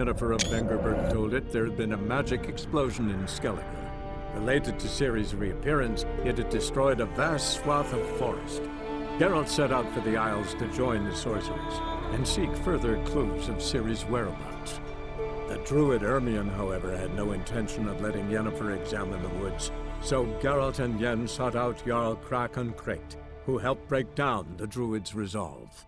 Yennefer of Vengerberg told it there had been a magic explosion in Skellige. Related to Ciri's reappearance, it had destroyed a vast swath of forest. Geralt set out for the Isles to join the sorcerers and seek further clues of Ciri's whereabouts. The druid Ermion, however, had no intention of letting Yennefer examine the woods, so Geralt and Yen sought out Jarl Krakon Krayt, who helped break down the druid's resolve.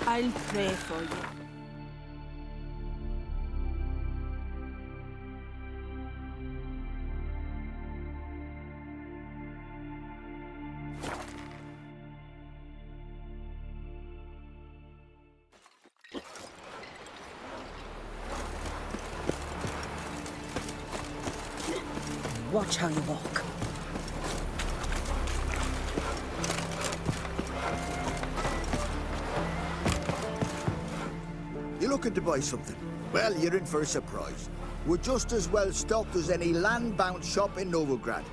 I'll pray for you. Watch how you walk. You looking to buy something? Well, you're in for a surprise. We're just as well stocked as any land-bound shop in Novigrad.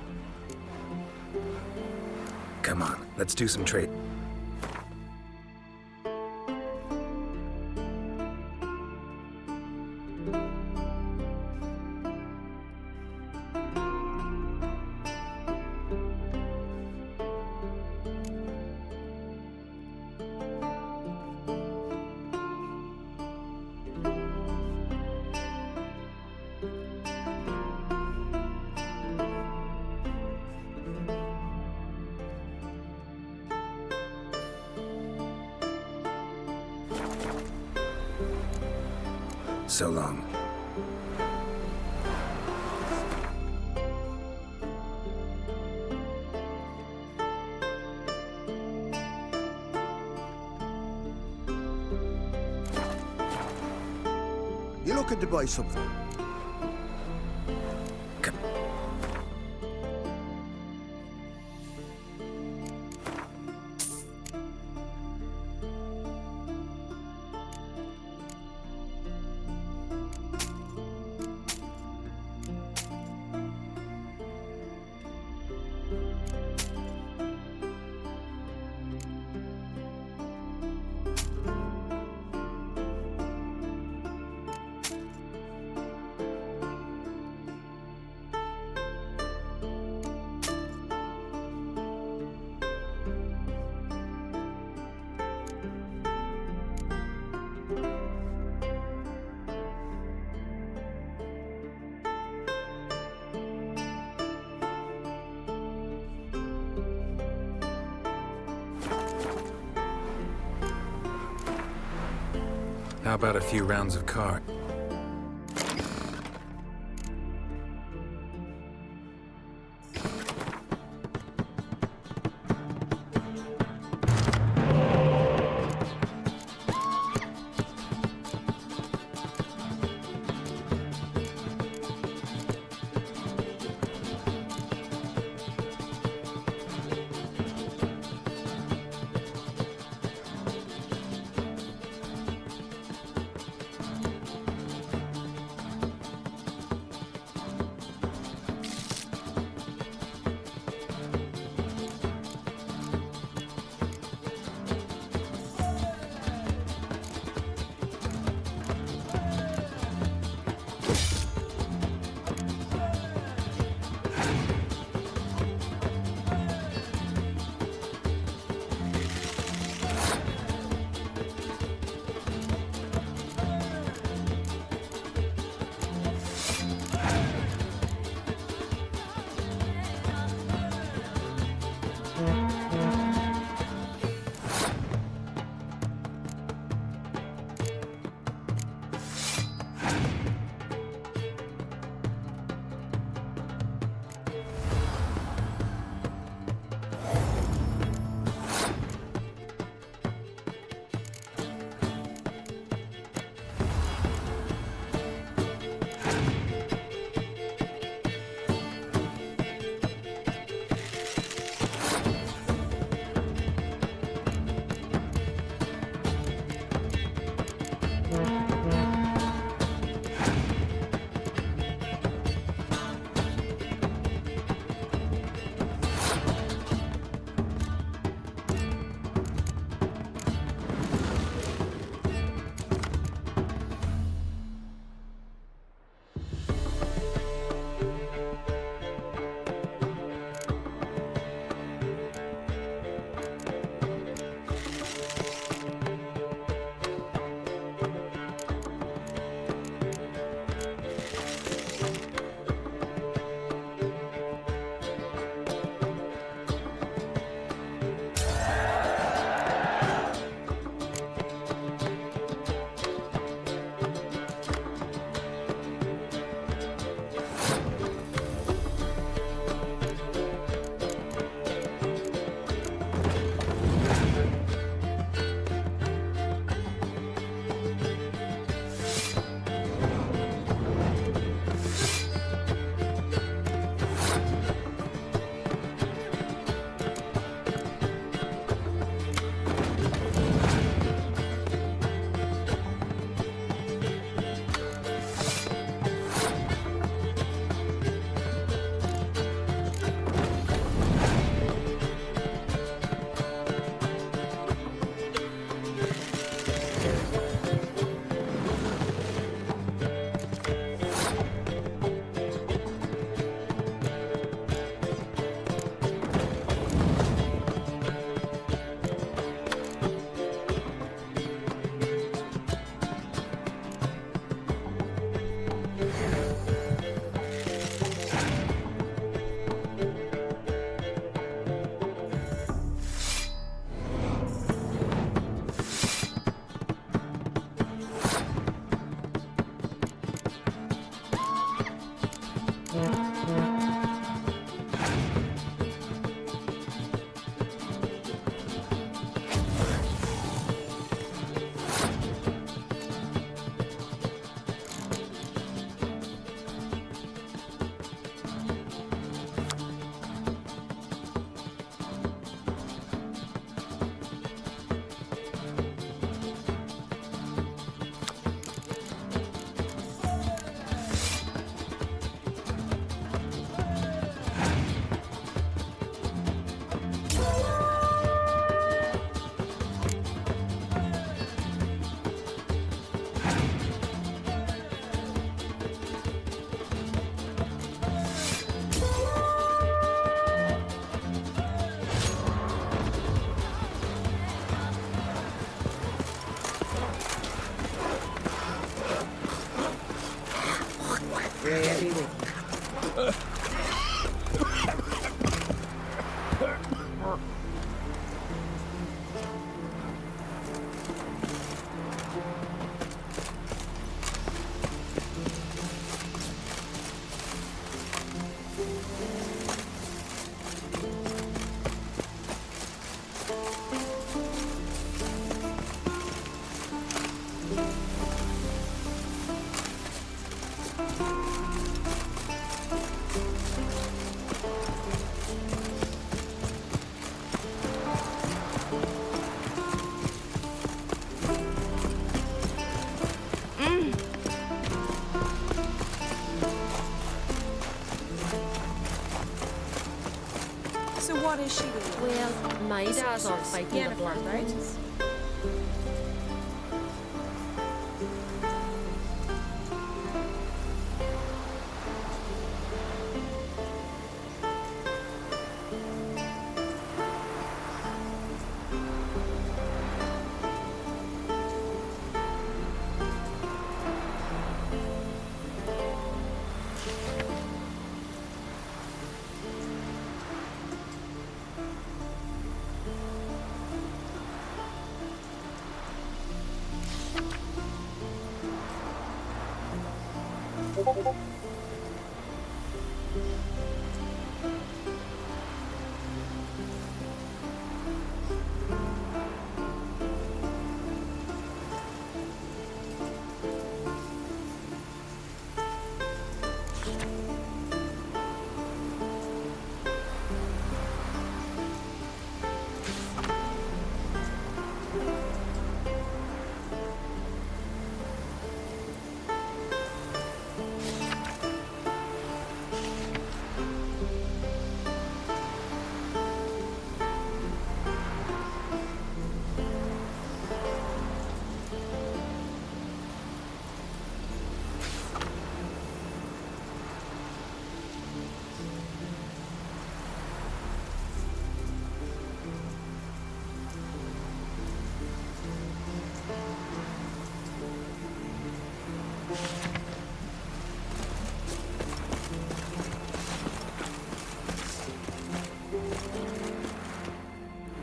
Come on, let's do some trade. So long. You looking to buy something? How about a few rounds of card? So what is she doing? Well, my dad's off fighting the blood, right?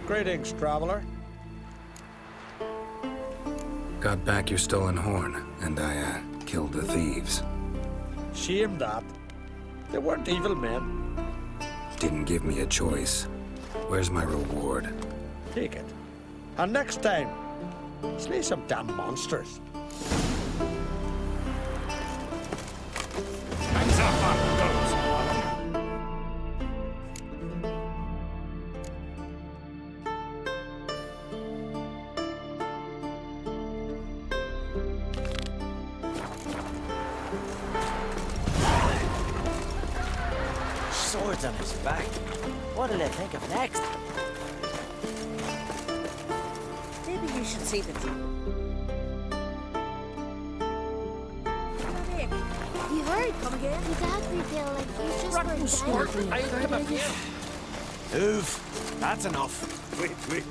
Greetings, traveler. Got back your stolen horn, and I, killed the thieves. Shame that. They weren't evil men. Didn't give me a choice. Where's my reward? Take it. And next time, slay some damn monsters. Hands up on those! Swords on his back. What'll they think of next? Maybe you should see the You heard? Come again? Your dad feel like you just Rotten were sport. dying. I come up here. Move. That's enough. Wait, wait.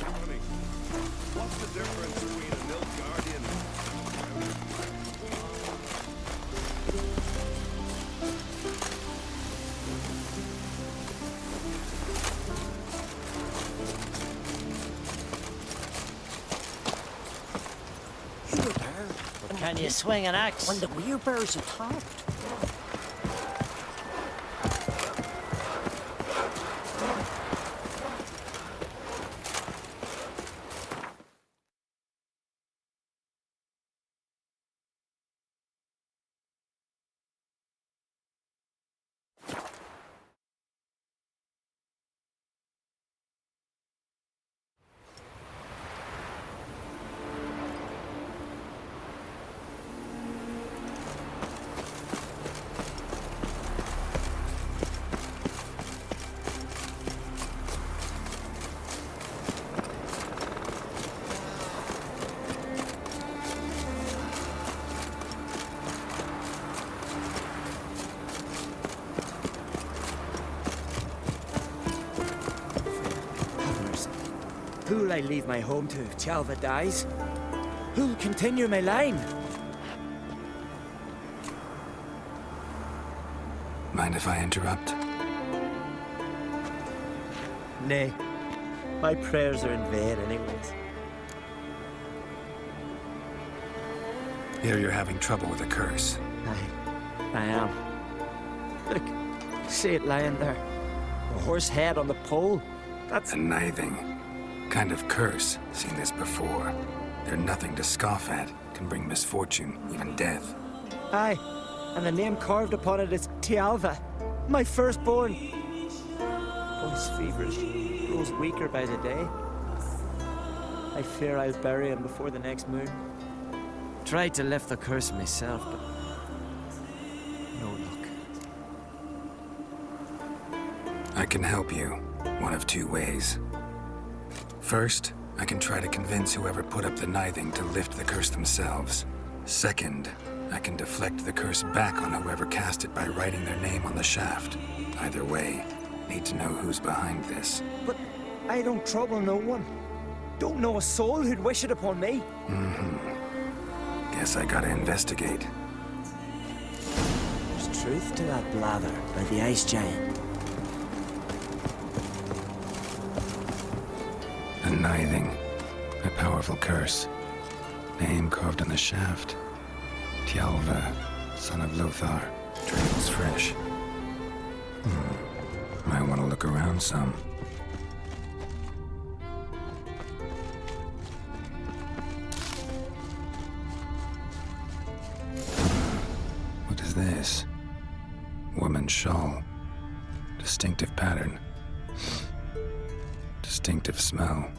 Honey, what's the difference between a milk guardian You were there. Can you swing an axe? When the wheelbarrows are topped. Who'll I leave my home to if Tjalva dies? Who'll continue my line? Mind if I interrupt? Nay. My prayers are in vain anyways. Here you're having trouble with a curse. I am. Look, see it lying there. A horse head on the pole. That's A nithing. Kind of curse. Seen this before. They're nothing to scoff at. Can bring misfortune, even death. aye. And the name carved upon it is Tjalva, my firstborn. Boy's feverish, grows weaker by the day. I fear I'll bury him before the next moon. Tried to lift the curse myself, but no luck. I can help you. One of two ways. First, I can try to convince whoever put up the nithing to lift the curse themselves. Second, I can deflect the curse back on whoever cast it by writing their name on the shaft. Either way, need to know who's behind this. But I don't trouble no one. Don't know a soul who'd wish it upon me. Guess I gotta investigate. There's truth to that blather by the ice giant. A nithing. A powerful curse. Name carved on the shaft. Tjalva, son of Lothar. Trails fresh. Might want to look around some. What is this? Woman's shawl. Distinctive pattern. Distinctive smell.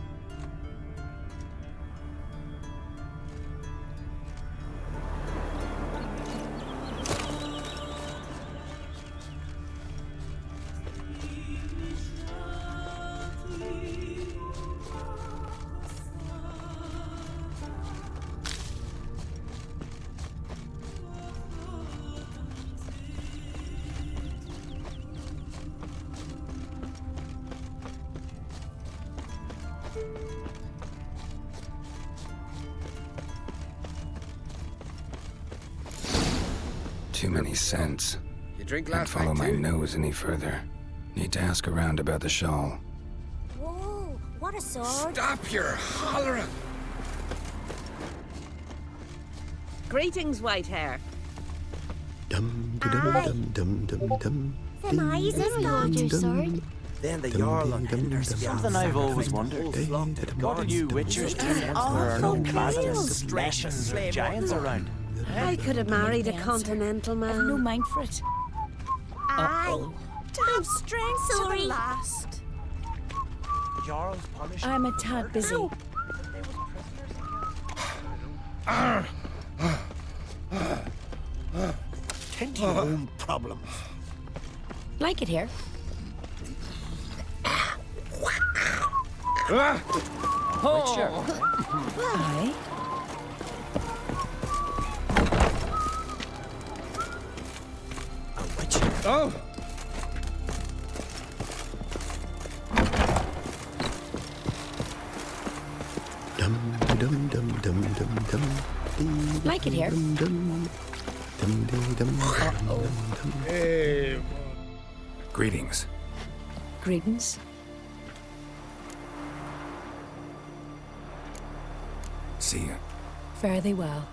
Too many scents. You drink Can't last follow night my too? nose any further. Need to ask around about the shawl. Whoa, what a sword. Stop your hollering! Greetings, white hair. Then eyes is got your sword. Then the Jarl on Hinder's something I've always wondered. What do you witchers do when there are no dragons, Leshens, or giants around? I could have married a continental man. No mind for it. Aye. To have strength to the last. Jarl's punished. I'm a tad busy. Tend to your own problems. Like it here. Witcher. Aye. A witcher. Oh! Like it here. Greetings. Greetings. See you. Fare thee well.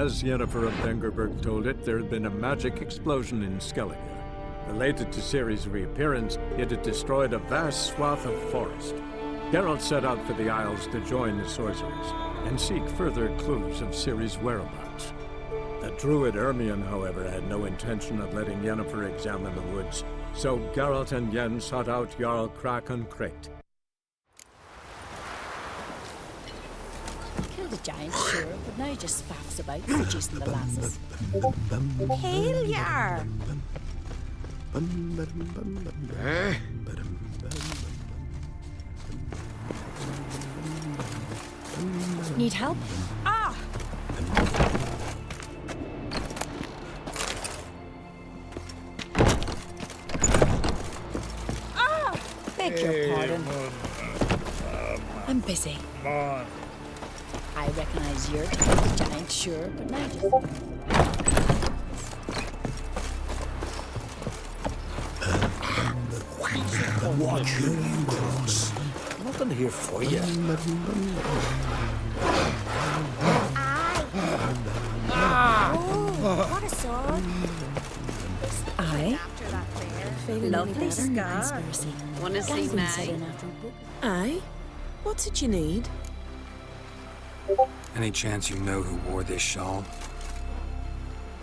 As Yennefer of Vengerberg told it, there had been a magic explosion in Skellige. Related to Ciri's reappearance, it had destroyed a vast swath of forest. Geralt set out for the Isles to join the sorcerers and seek further clues of Ciri's whereabouts. The druid Ermion, however, had no intention of letting Yennefer examine the woods, so Geralt and Yen sought out Jarl Krakon Crate. Killed a giant, sure, but now he just faffs about, seducing the lasses. Hail yar! Need help? Ah! Beg your pardon. I'm busy. Come on. I recognize your type of giant, sure, but now just... Watch you cross. Nothing here for you. What a sword! Aye. Lovely scar. Conspiracy. Wanna see Gavin said mine? in after a book. Aye? What's it you need? Any chance you know who wore this shawl?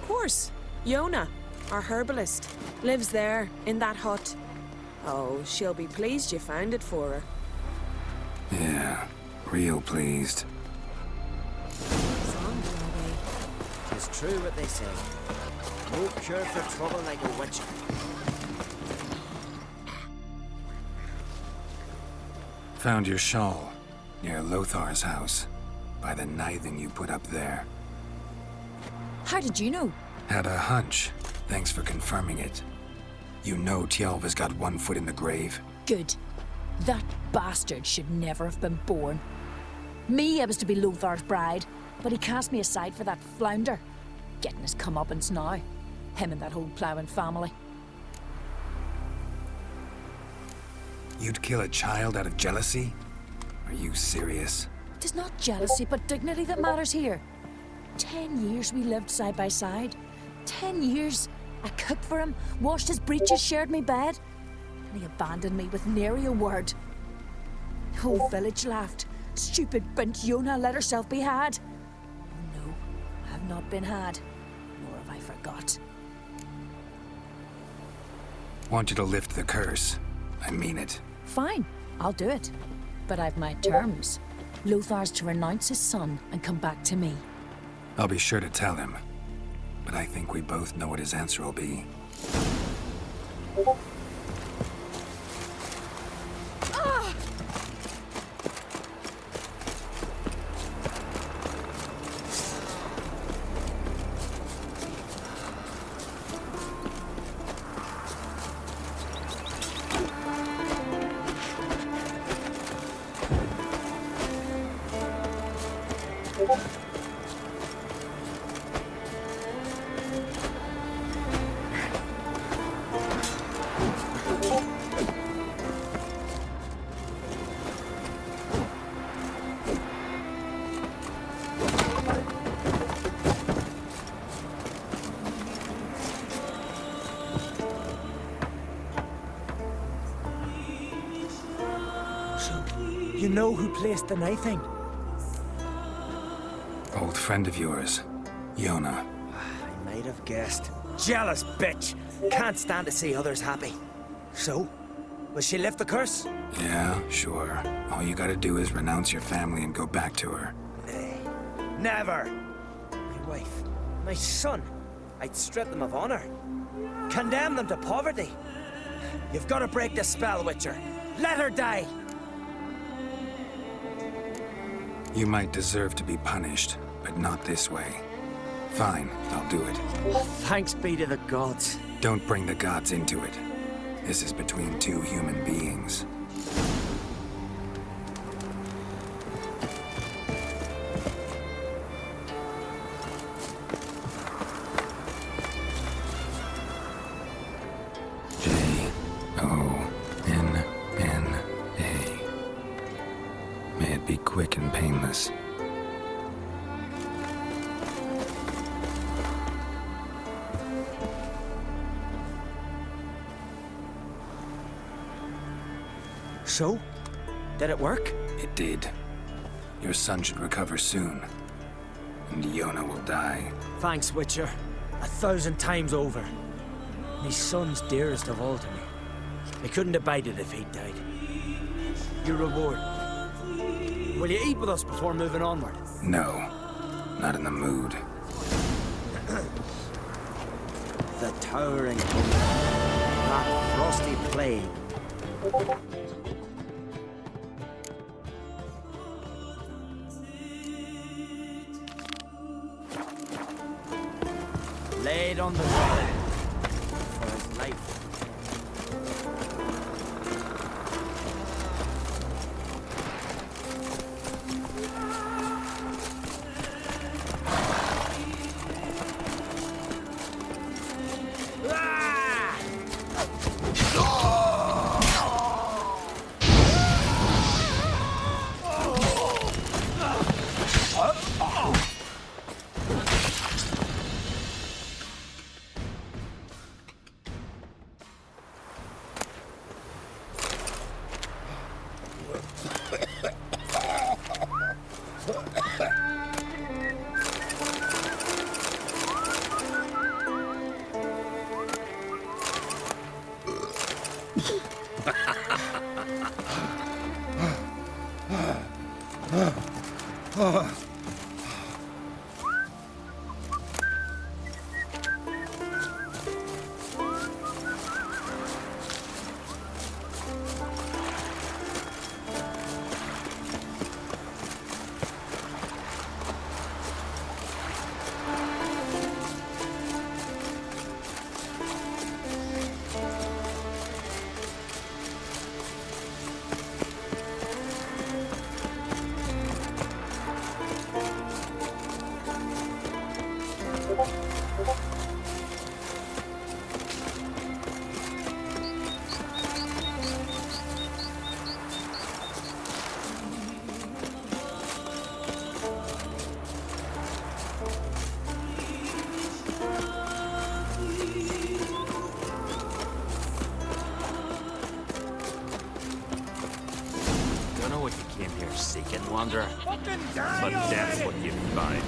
Of course. Yona, our herbalist, lives there, in that hut. Oh, she'll be pleased you found it for her. Yeah, real pleased. It's true what they say. No cure for trouble like a witch. Found your shawl near Lothar's house, by the knithing you put up there. How did you know? Had a hunch. Thanks for confirming it. You know Tjalva's got one foot in the grave. Good. That bastard should never have been born. Me, I was to be Lothar's bride, but he cast me aside for that flounder. Getting his comeuppance now. Him and that whole ploughing family. You'd kill a child out of jealousy? Are you serious? It is not jealousy, but dignity that matters here. 10 years we lived side by side. 10 years. I cooked for him, washed his breeches, shared me bed. And he abandoned me with nary a word. The whole village laughed. Stupid bint Yona let herself be had. No, I have not been had. Nor have I forgot. Want you to lift the curse. I mean it. Fine, I'll do it. But I've my terms. Lothar's to renounce his son and come back to me. I'll be sure to tell him. But I think we both know what his answer will be. You know who placed the knifing? Old friend of yours, Yona. I might have guessed. Jealous bitch! Can't stand to see others happy. So, will she lift the curse? Yeah, sure. All you gotta do is renounce your family and go back to her. Nay, never! My wife, my son, I'd strip them of honor. Condemn them to poverty. You've got to break the spell, Witcher. Let her die! You might deserve to be punished, but not this way. Fine, I'll do it. Thanks be to the gods. Don't bring the gods into it. This is between two human beings. Jonna. May it be quick and painless. So? Did it work? It did. Your son should recover soon. And Yona will die. Thanks, Witcher. 1,000 times over. My son's dearest of all to me. I couldn't abide it if he'd died. Your reward. Will you eat with us before moving onward? No. Not in the mood. The towering hunger. That frosty plague. Laid on the ground for his life. Seeking wanderer, but death's what you find.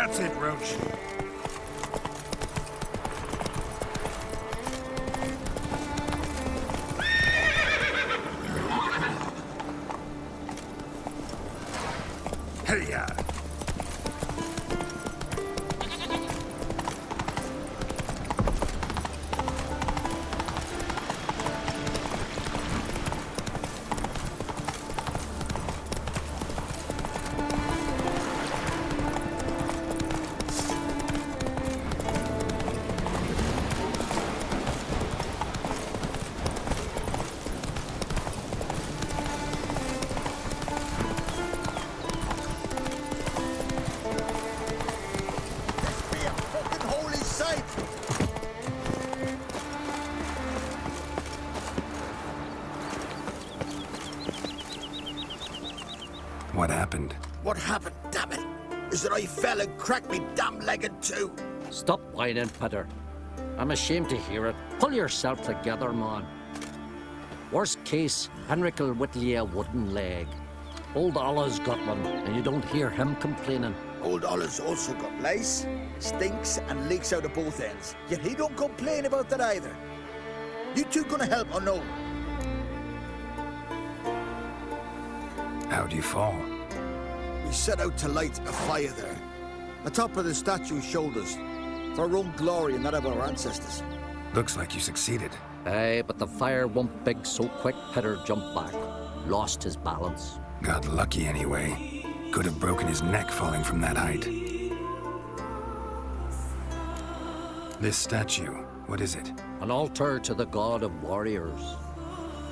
That's it, Roach. Hey-ya! What happened? What happened, damn it? Is that I fell and cracked me damn leg in two. Stop whining, Peter. I'm ashamed to hear it. Pull yourself together, man. Worst case, Henrik'll whittle you a wooden leg. Old Ollah's got one, and you don't hear him complaining. Old Ollah's also got lice, stinks, and leaks out of both ends. Yet he don't complain about that either. You two gonna help or no? How'd you fall? We set out to light a fire there. Atop of the statue's shoulders. For our own glory and that of our ancestors. Looks like you succeeded. Aye, but the fire went big so quick Peter jumped back. Lost his balance. Got lucky anyway. Could have broken his neck falling from that height. This statue, what is it? An altar to the god of warriors.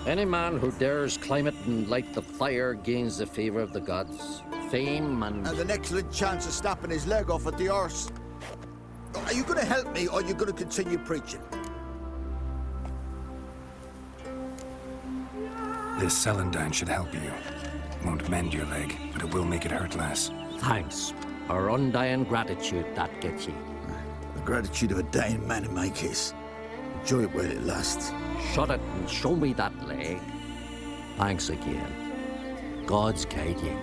Any man who dares climb it and light the fire gains the favor of the gods. Fame and an excellent chance of snapping his leg off at the arse. Are you going to help me, or are you going to continue preaching? This celandine should help you. Won't mend your leg, but it will make it hurt less. Thanks. Our undying gratitude, that gets you. The gratitude of a dying man in my case. Enjoy it while it lasts. Shut it and show me that leg. Thanks again. God's guide you.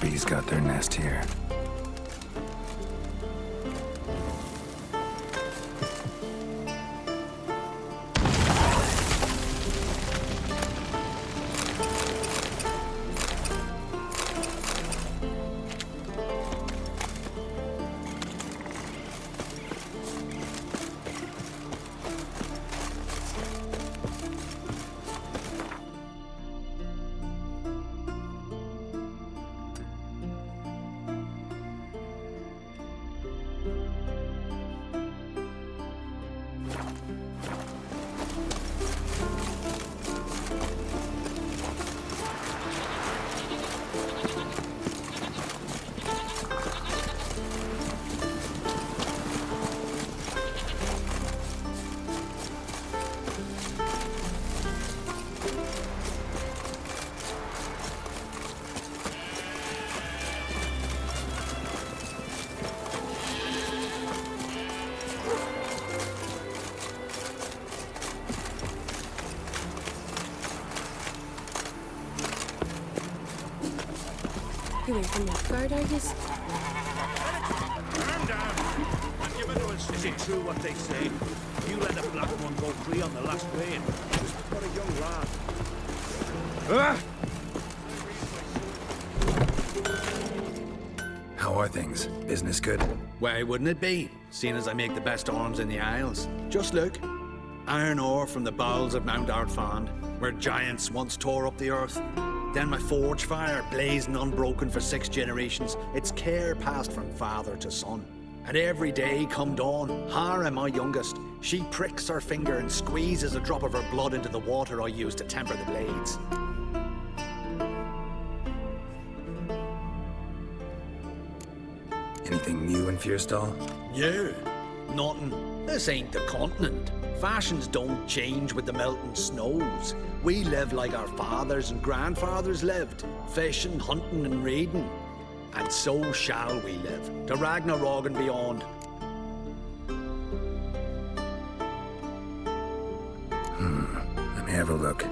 bees got their nest here. You ain't from Novigrad, are you? Calm down. And give it to us. Is it true what they say? You let a black one go free on the last rain. Just for a young lad. How are things? Business good? Why wouldn't it be, seeing as I make the best arms in the Isles? Just look. Iron ore from the bowels of Mount Ardfand, where giants once tore up the earth. Then my forge fire, blazing unbroken for 6 generations, its care passed from father to son. And every day come dawn, Hara, my youngest, she pricks her finger and squeezes a drop of her blood into the water I use to temper the blades. Anything new in Fierstall? Yeah, nothing. This ain't the continent. Fashions don't change with the melting snows. We live like our fathers and grandfathers lived, fishing, hunting and raiding. And so shall we live, to Ragnarok and beyond. Let me have a look.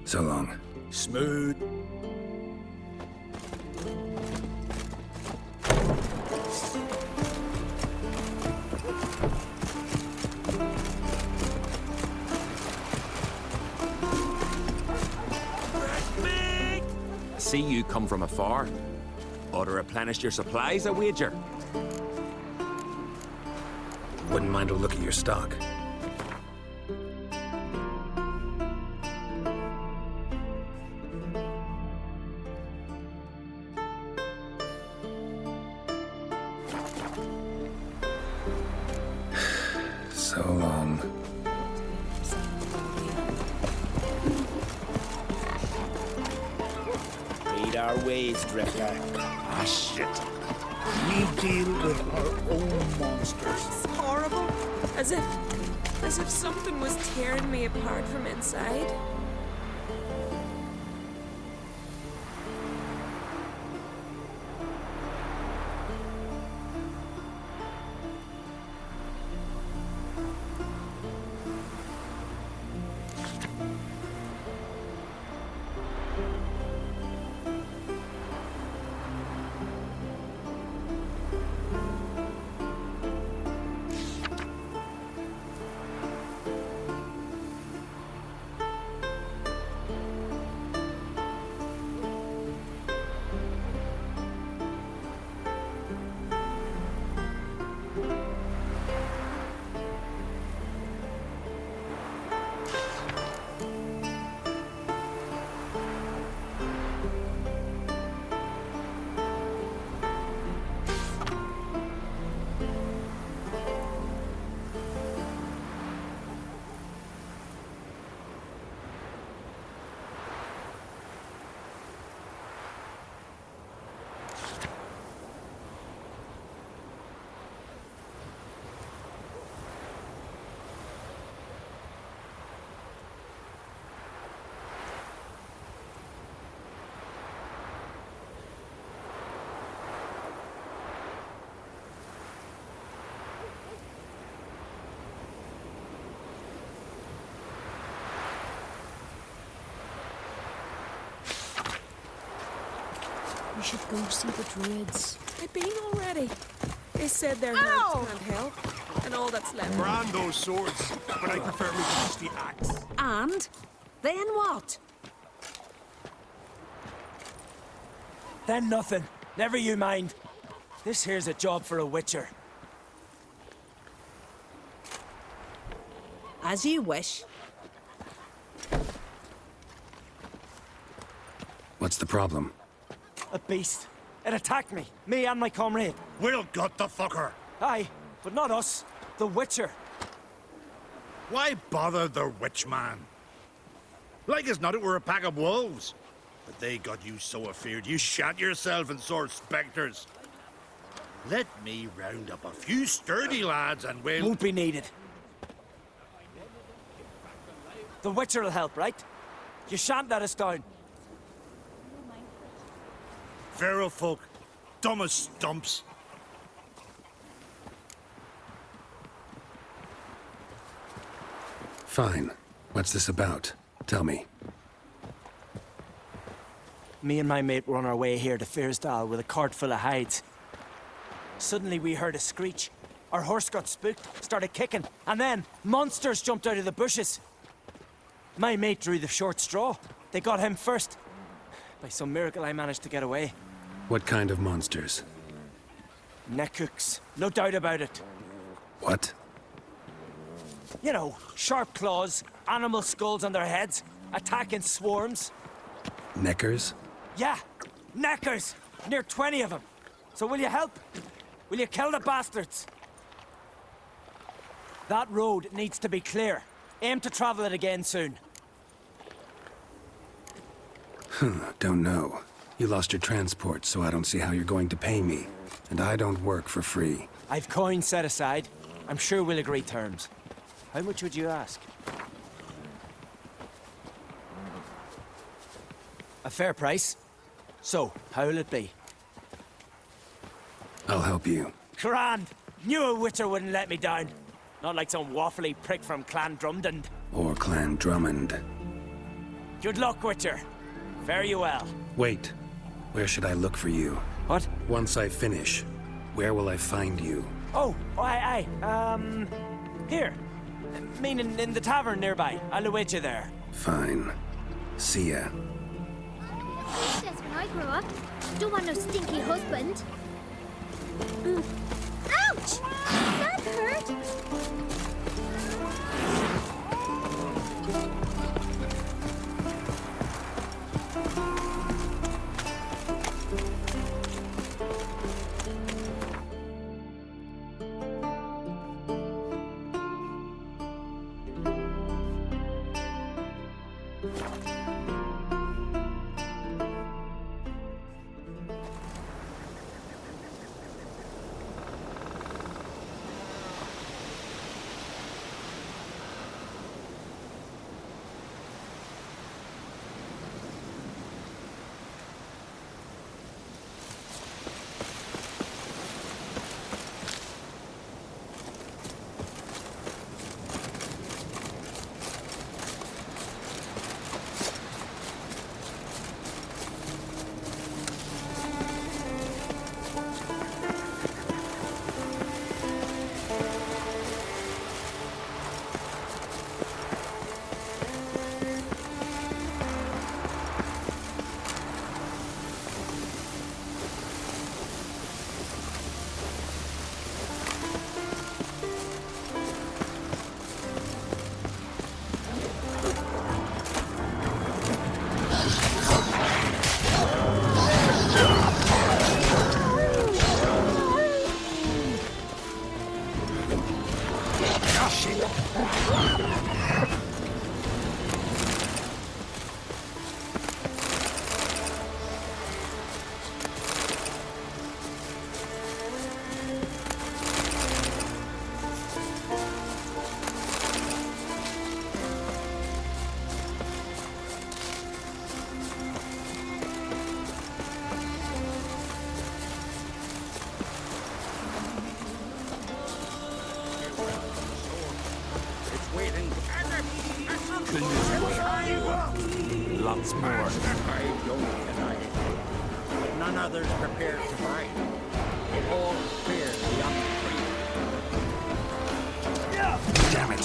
So long. Smooth. See you come from afar. Ought to replenish your supplies, I wager. Wouldn't mind a look at your stock. So long. Read our ways, Drifter. Ah, shit. We deal with our own monsters. It's horrible. As if something was tearing me apart from inside. We should go see the druids. I've been already. They said their herbs can't help, and all that's left. Brand those swords, but I prefer we use the axe. And? Then what? Then nothing. Never you mind. This here's a job for a witcher. As you wish. What's the problem? A beast. It attacked me and my comrade. We'll gut the fucker. Aye, but not us. The witcher. Why bother the witch man? Like as not, it were a pack of wolves. But they got you so afeard you shat yourself and saw spectres. Let me round up a few sturdy lads and we'll... Won't be needed. The witcher will help, right? You shan't let us down. Feral folk, dumb as stumps. Fine. What's this about? Tell me. Me and my mate were on our way here to Fyrsdal with a cart full of hides. Suddenly we heard a screech. Our horse got spooked, started kicking, and then monsters jumped out of the bushes. My mate drew the short straw. They got him first. By some miracle I managed to get away. What kind of monsters? Nekooks, no doubt about it. What? You know, sharp claws, animal skulls on their heads, attack in swarms. Neckers? Yeah, neckers! Near 20 of them. So will you help? Will you kill the bastards? That road needs to be clear. Aim to travel it again soon. Don't know. You lost your transport, so I don't see how you're going to pay me. And I don't work for free. I've coin set aside. I'm sure we'll agree terms. How much would you ask? A fair price. So, how will it be? I'll help you. Grand! Knew a witcher wouldn't let me down. Not like some waffly prick from Clan Drumdon. Or Clan Drummond. Good luck, Witcher. Fare you well. Wait. Where should I look for you? What? Once I finish, where will I find you? Oh, aye. Here. Meaning in the tavern nearby. I'll await you there. Fine. See ya. That's when I grow up. Don't want no stinky husband. Ouch! That hurt! Lots more. I don't deny it. But none others prepared to fight. It all fear the unfree. Damn it.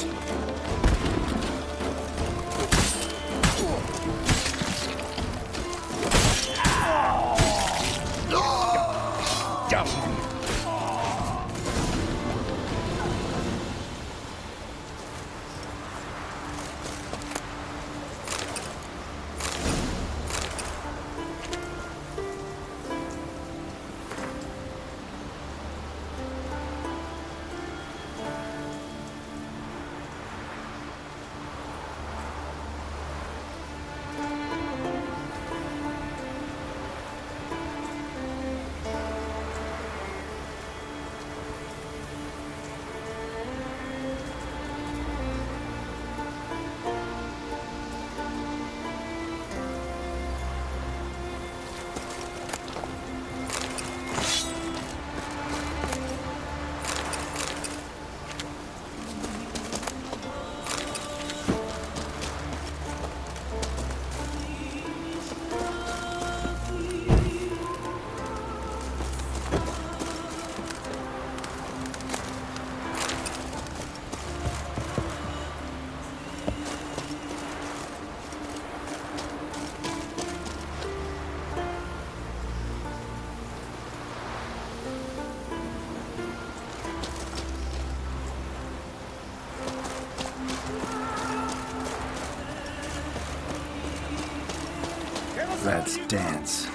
Let's dance.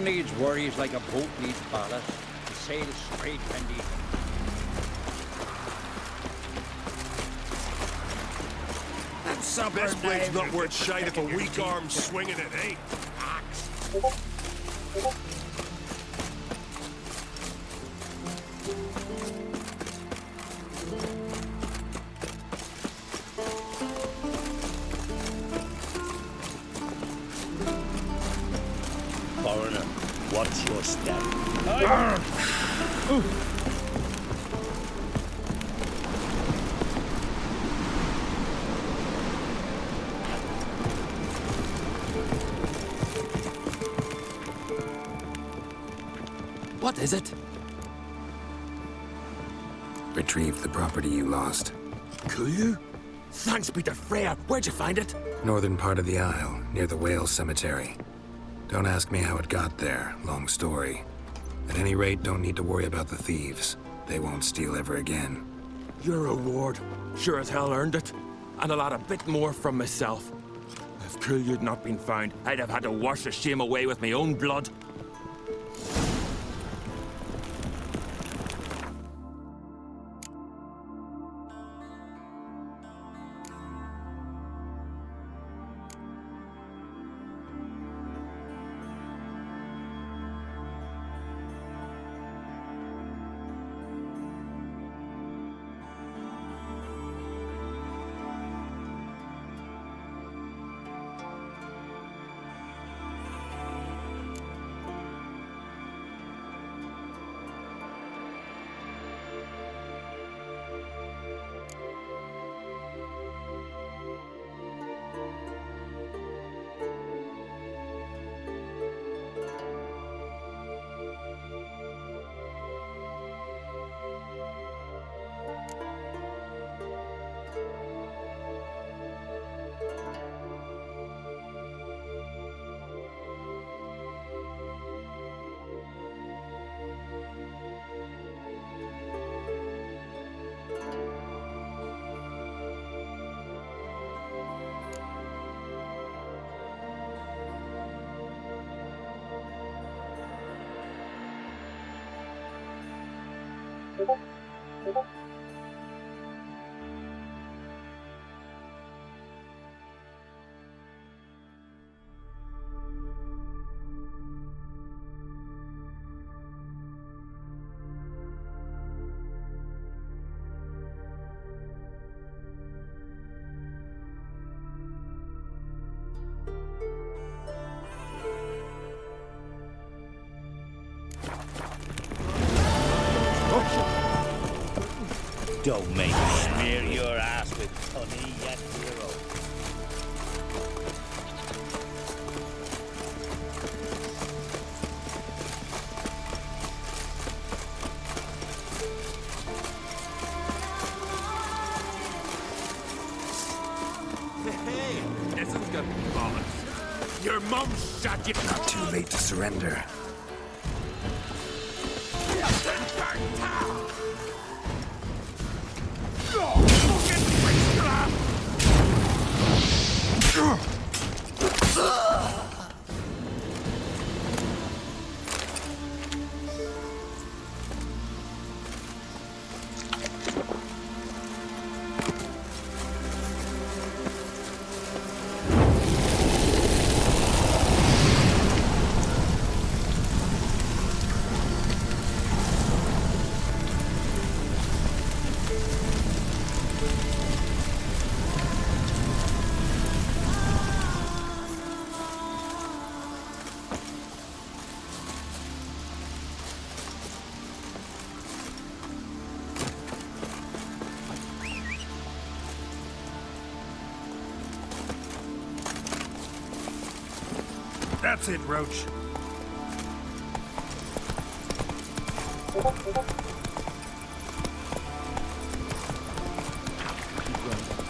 needs worries like a boat needs ballast. To sail straight and even. This blade's not worth shite if a weak arm's swinging it, eh? Foreigner, what's your step? What is it? Retrieved the property you lost. Cool? Thanks, Peter Freya. Where'd you find it? Northern part of the Isle, near the whale cemetery. Don't ask me how it got there. Long story. At any rate, don't need to worry about the thieves. They won't steal ever again. Your reward. Sure as hell earned it. And a bit more from myself. If Cool'd not been found, I'd have had to wash the shame away with my own blood. Don't make me smear your ass with honey yet, hero. Hey, this is good bollocks. Your mum shot you. Not too late to surrender. That's it, Roach.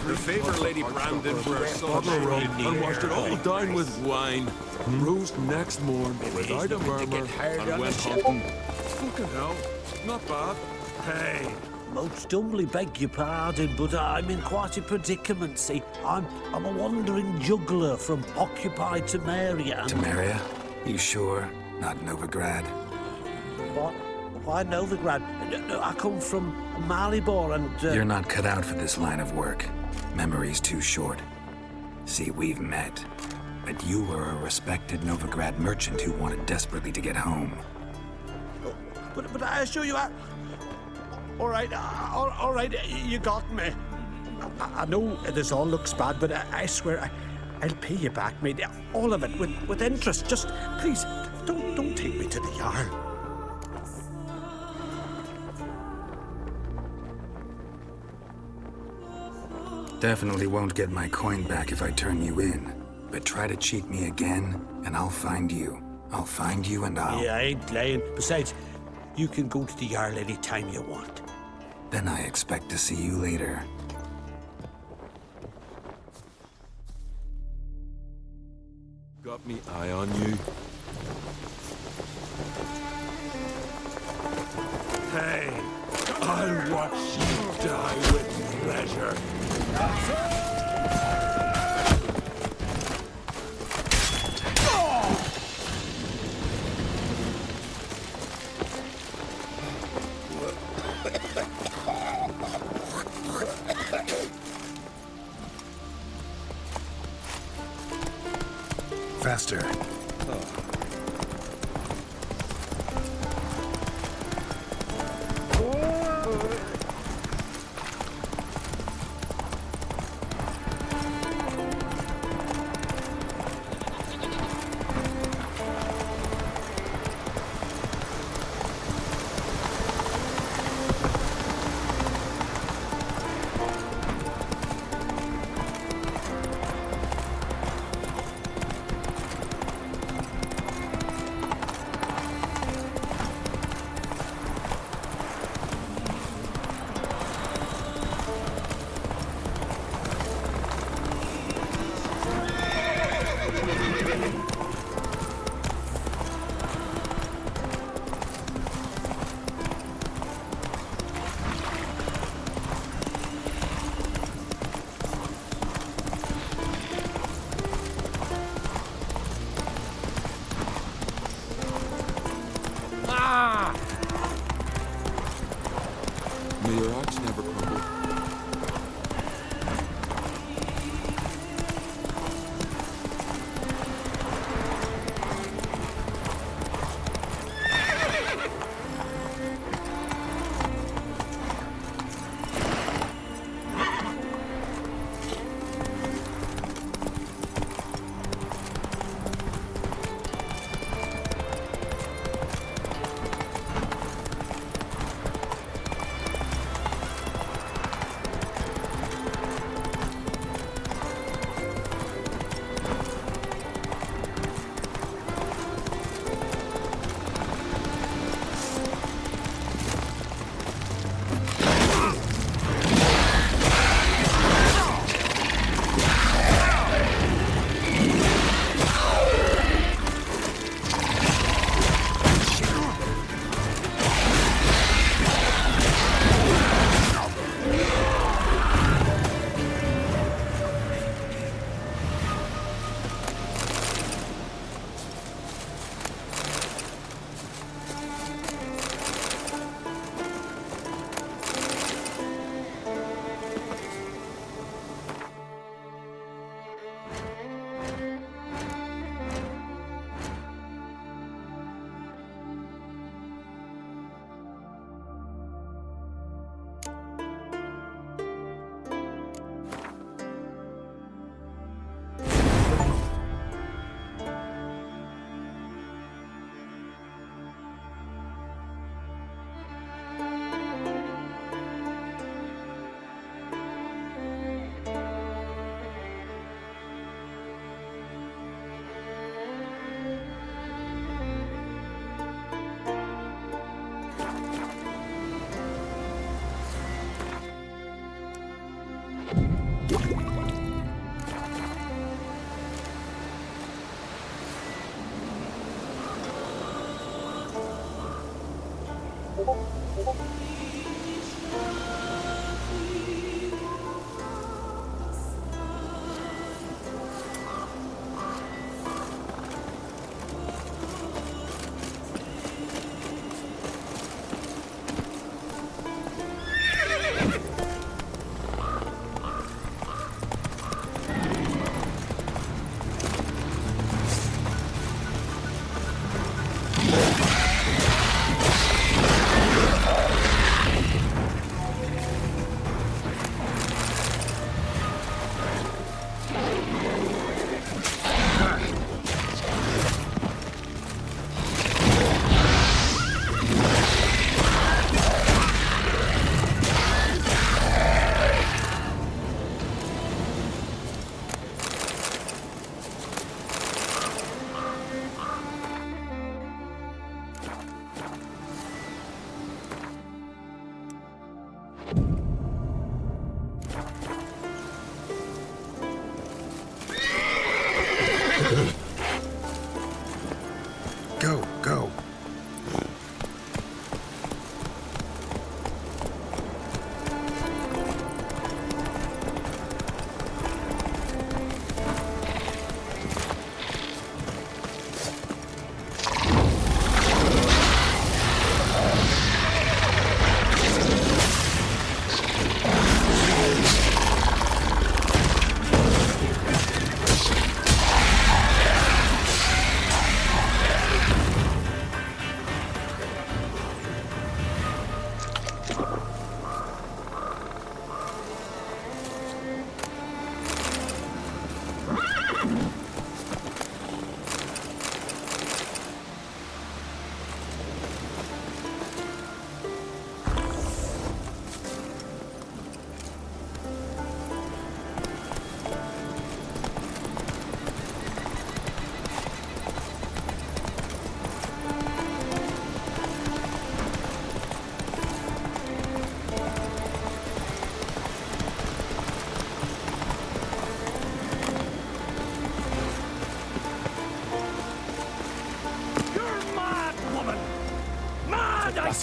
Her favourite Lady Brandon for her son and washed it all down with wine. Rose next morn without a murmur and went hunting. Fucking hell, not bad. Hey, most humbly beg your pardon, but I'm in quite a predicament. See, I'm a wandering juggler from occupied Temeria. Temeria? You sure? not Novigrad. What? Why Novigrad? I come from Maribor and... You're not cut out for this line of work. Memory's too short. See, we've met. But you were a respected Novigrad merchant who wanted desperately to get home. But I assure you, all right, you got me. I know this all looks bad, but I swear I'll pay you back, mate. All of it, with interest. Just, please, don't take me to the Jarl. Definitely won't get my coin back if I turn you in. But try to cheat me again, and I'll find you. I'll find you and I'll... Yeah, I ain't lying. Besides, you can go to the Jarl any time you want. Then I expect to see you later. Got me eye on you. Hey, I'll watch you die with pleasure. Faster.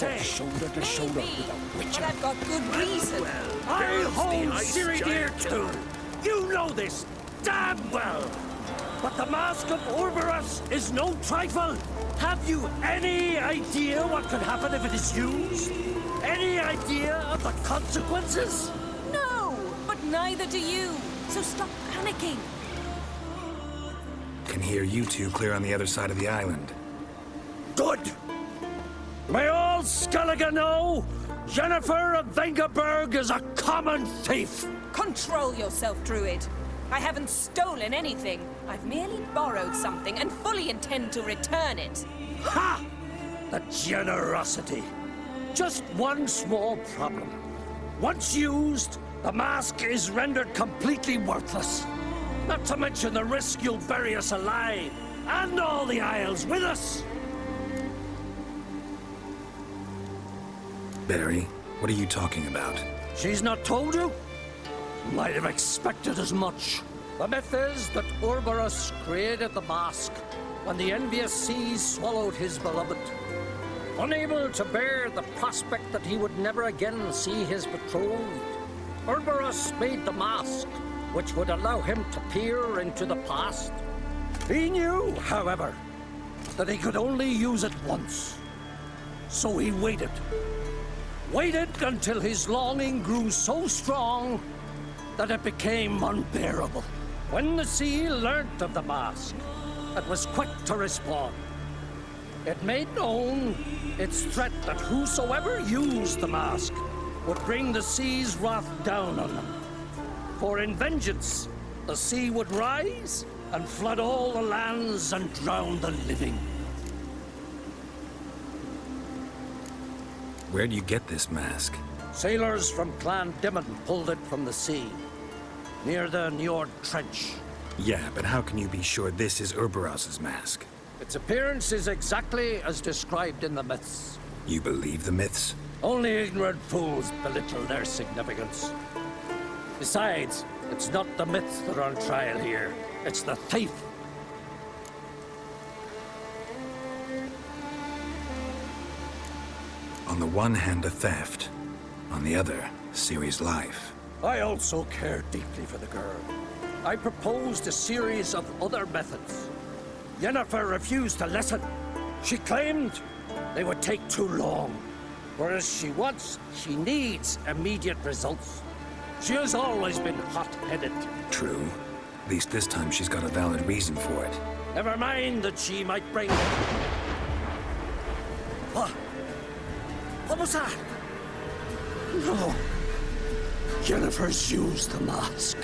say, shoulder to shoulder with a witcher. But I've got good reason. I hold Ciri dear too. You know this damn well. But the Mask of Orberus is no trifle. Have you any idea what could happen if it is used? Any idea of the consequences? No, but neither do you. So stop panicking. Can hear you two clear on the other side of the island. Good. May all Skellige know Jennifer of Vengerberg is a common thief. Control yourself, Druid. I haven't stolen anything. I've merely borrowed something and fully intend to return it. Ha! The generosity. Just one small problem. Once used, the mask is rendered completely worthless. Not to mention the risk you'll bury us alive, and all the Isles with us. Barry, what are you talking about? She's not told you? Might have expected as much. The myth is that Orberus created the mask when the envious seas swallowed his beloved. Unable to bear the prospect that he would never again see his betrothed, Orberus made the mask, which would allow him to peer into the past. He knew, however, that he could only use it once. So he waited. Waited until his longing grew so strong that it became unbearable. When the sea learnt of the mask, it was quick to respond. It made known its threat that whosoever used the mask would bring the sea's wrath down on them. For in vengeance, the sea would rise and flood all the lands and drown the living. Where'd you get this mask? Sailors from Clan Dimon pulled it from the sea, near the Njord Trench. Yeah, but how can you be sure this is Orberus's mask? Its appearance is exactly as described in the myths. You believe the myths? Only ignorant fools belittle their significance. Besides, it's not the myths that are on trial here. It's the thief. On the one hand, a theft. On the other, Ciri's life. I also care deeply for the girl. I proposed a series of other methods. Yennefer refused to listen. She claimed they would take too long. Whereas she needs immediate results. She has always been hot-headed. True. At least this time she's got a valid reason for it. Never mind that she might bring... What? What was that? No. Jennifer's used the mask.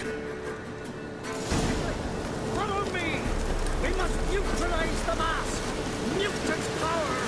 Follow me! We must neutralize the mask! Mute its power!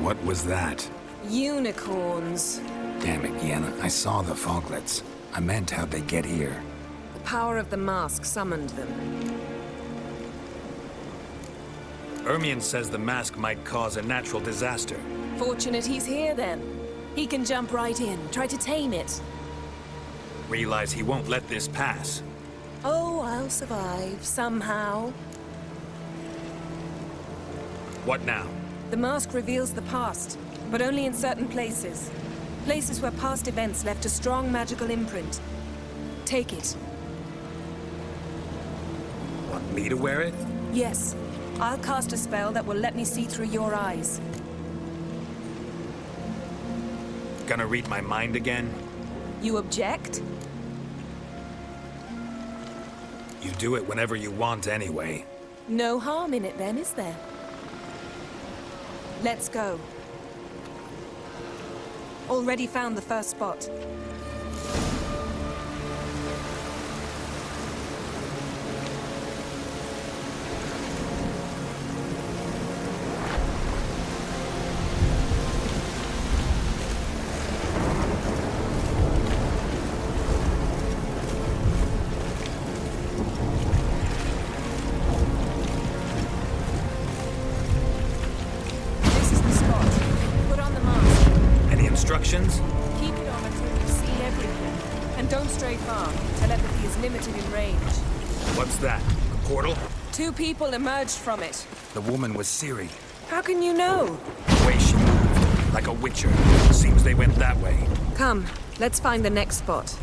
What was that? Unicorns. Damn it, Yenna. I saw the foglets. I meant how'd they get here? The power of the mask summoned them. Ermion says the mask might cause a natural disaster. Fortunate he's here, then. He can jump right in, try to tame it. Realize he won't let this pass. Oh, I'll survive, somehow. What now? The mask reveals the past, but only in certain places. Places where past events left a strong magical imprint. Take it. Want me to wear it? Yes. I'll cast a spell that will let me see through your eyes. Gonna read my mind again? You object? You do it whenever you want anyway. No harm in it then, is there? Let's go. Already found the first spot. Instructions? Keep it on until you've seen everything. And don't stray far. Telepathy is limited in range. What's that? A portal? 2 people emerged from it. The woman was Ciri. How can you know? The way she moved, like a witcher. Seems they went that way. Come, let's find the next spot.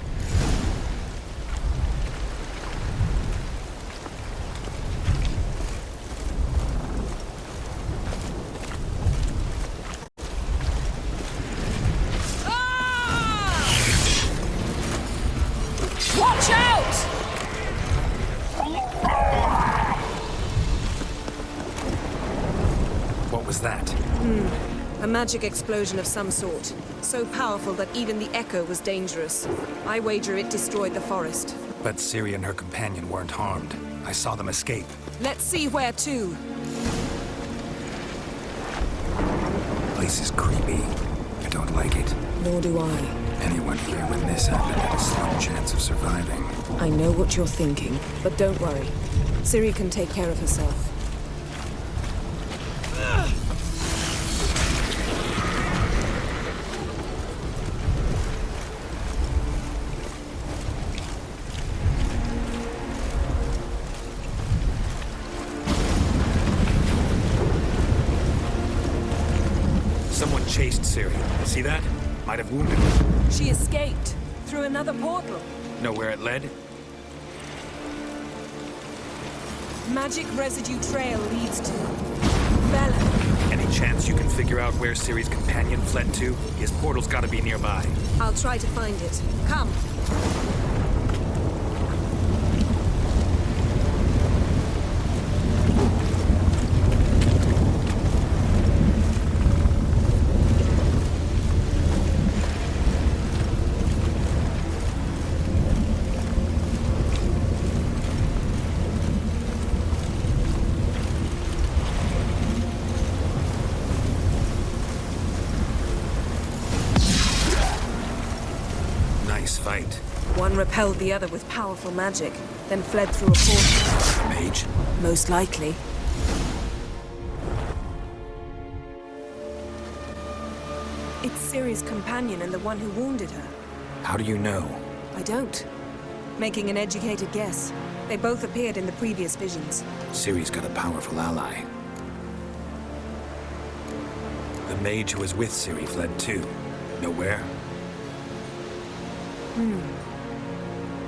Watch out! What was that? A magic explosion of some sort. So powerful that even the echo was dangerous. I wager it destroyed the forest. But Ciri and her companion weren't harmed. I saw them escape. Let's see where to. Place is creepy. I don't like it. Nor do I. Anyone here when this happened had a slim chance of surviving. I know what you're thinking, but don't worry. Ciri can take care of herself. Someone chased Ciri. See that? Might have wounded her. She escaped through another portal. Know where it led? Magic residue trail leads to Velen. Any chance you can figure out where Ciri's companion fled to? His portal's gotta be nearby. I'll try to find it. Come. Fight. One repelled the other with powerful magic, then fled through a portal. Mage? Most likely. It's Ciri's companion and the one who wounded her. How do you know? I don't. Making an educated guess. They both appeared in the previous visions. Ciri's got a powerful ally. The mage who was with Ciri fled too. Know where?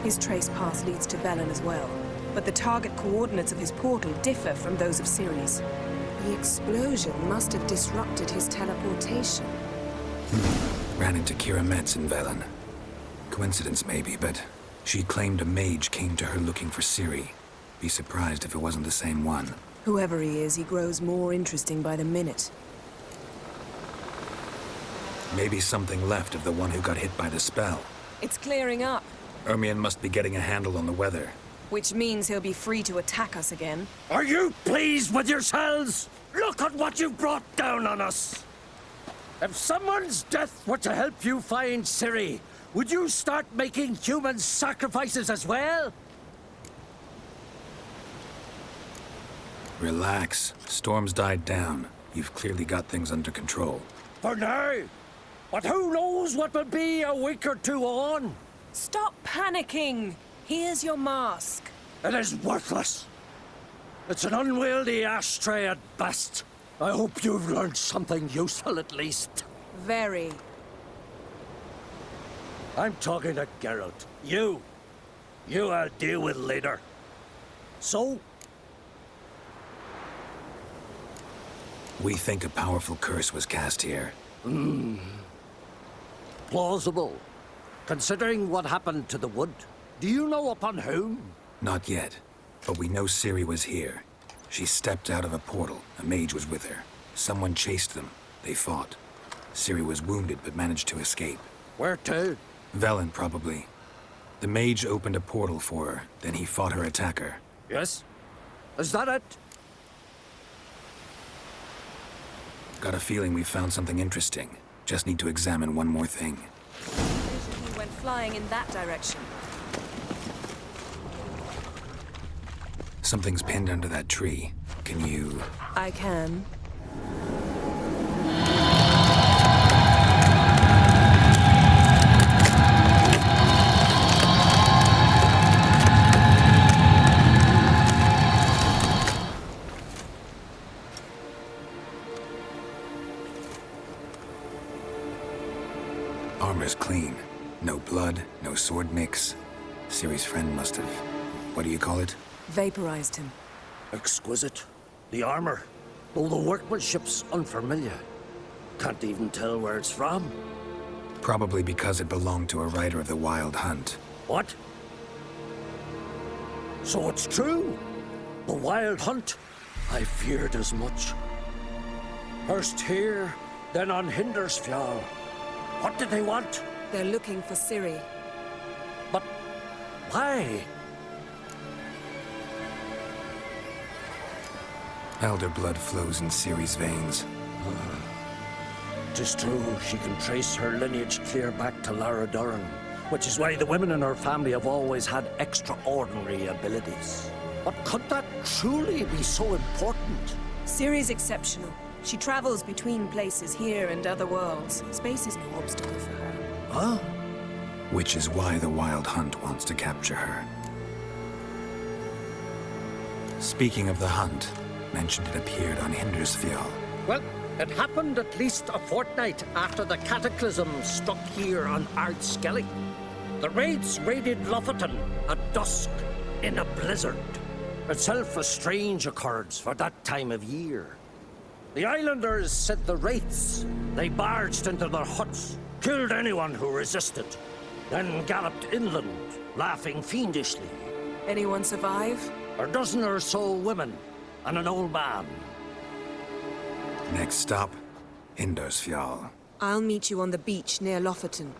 His trace path leads to Velen as well. But the target coordinates of his portal differ from those of Ciri's. The explosion must have disrupted his teleportation. Ran into Kira Metz in Velen. Coincidence maybe, but she claimed a mage came to her looking for Ciri. Be surprised if it wasn't the same one. Whoever he is, he grows more interesting by the minute. Maybe something left of the one who got hit by the spell. It's clearing up. Ermion must be getting a handle on the weather. Which means he'll be free to attack us again. Are you pleased with yourselves? Look at what you've brought down on us! If someone's death were to help you find Ciri, would you start making human sacrifices as well? Relax. Storm's died down. You've clearly got things under control. For now. But who knows what will be a week or two on? Stop panicking! Here's your mask. It is worthless. It's an unwieldy ashtray at best. I hope you've learned something useful at least. Very. I'm talking to Geralt. You I'll deal with later. So? We think a powerful curse was cast here. Plausible. Considering what happened to the wood, do you know upon whom? Not yet, but we know Ciri was here. She stepped out of a portal. A mage was with her. Someone chased them. They fought. Ciri was wounded but managed to escape. Where to? Velen, probably. The mage opened a portal for her, then he fought her attacker. Yes? Is that it? Got a feeling we found something interesting. Just need to examine one more thing. He went flying in that direction. Something's pinned under that tree. Can you... I can. Armor's clean. No blood, no sword nicks. Ciri's friend must have... what do you call it? Vaporized him. Exquisite. The armor. Though the workmanship's unfamiliar. Can't even tell where it's from. Probably because it belonged to a rider of the Wild Hunt. What? So it's true? The Wild Hunt? I feared as much. First here, then on Hindersfjall. What did they want? They're looking for Ciri. But why? Elder blood flows in Ciri's veins. Tis true, she can trace her lineage clear back to Lara Duran, which is why the women in her family have always had extraordinary abilities. But could that truly be so important? Ciri's exceptional. She travels between places here and other worlds. Space is no obstacle for her. Huh? Which is why the Wild Hunt wants to capture her. Speaking of the hunt, mentioned it appeared on Hindersfjall. Well, it happened at least a fortnight after the cataclysm struck here on Ard Skellige. The raids raided Lofoten at dusk in a blizzard. Itself a strange occurrence for that time of year. The islanders said the wraiths. They barged into their huts, killed anyone who resisted, then galloped inland, laughing fiendishly. Anyone survive? A dozen or so women and an old man. Next stop, Hindersfjall. I'll meet you on the beach near Lofoten.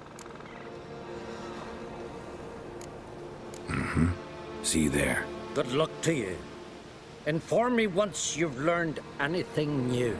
Mm-hmm. See you there. Good luck to you. Inform me once you've learned anything new.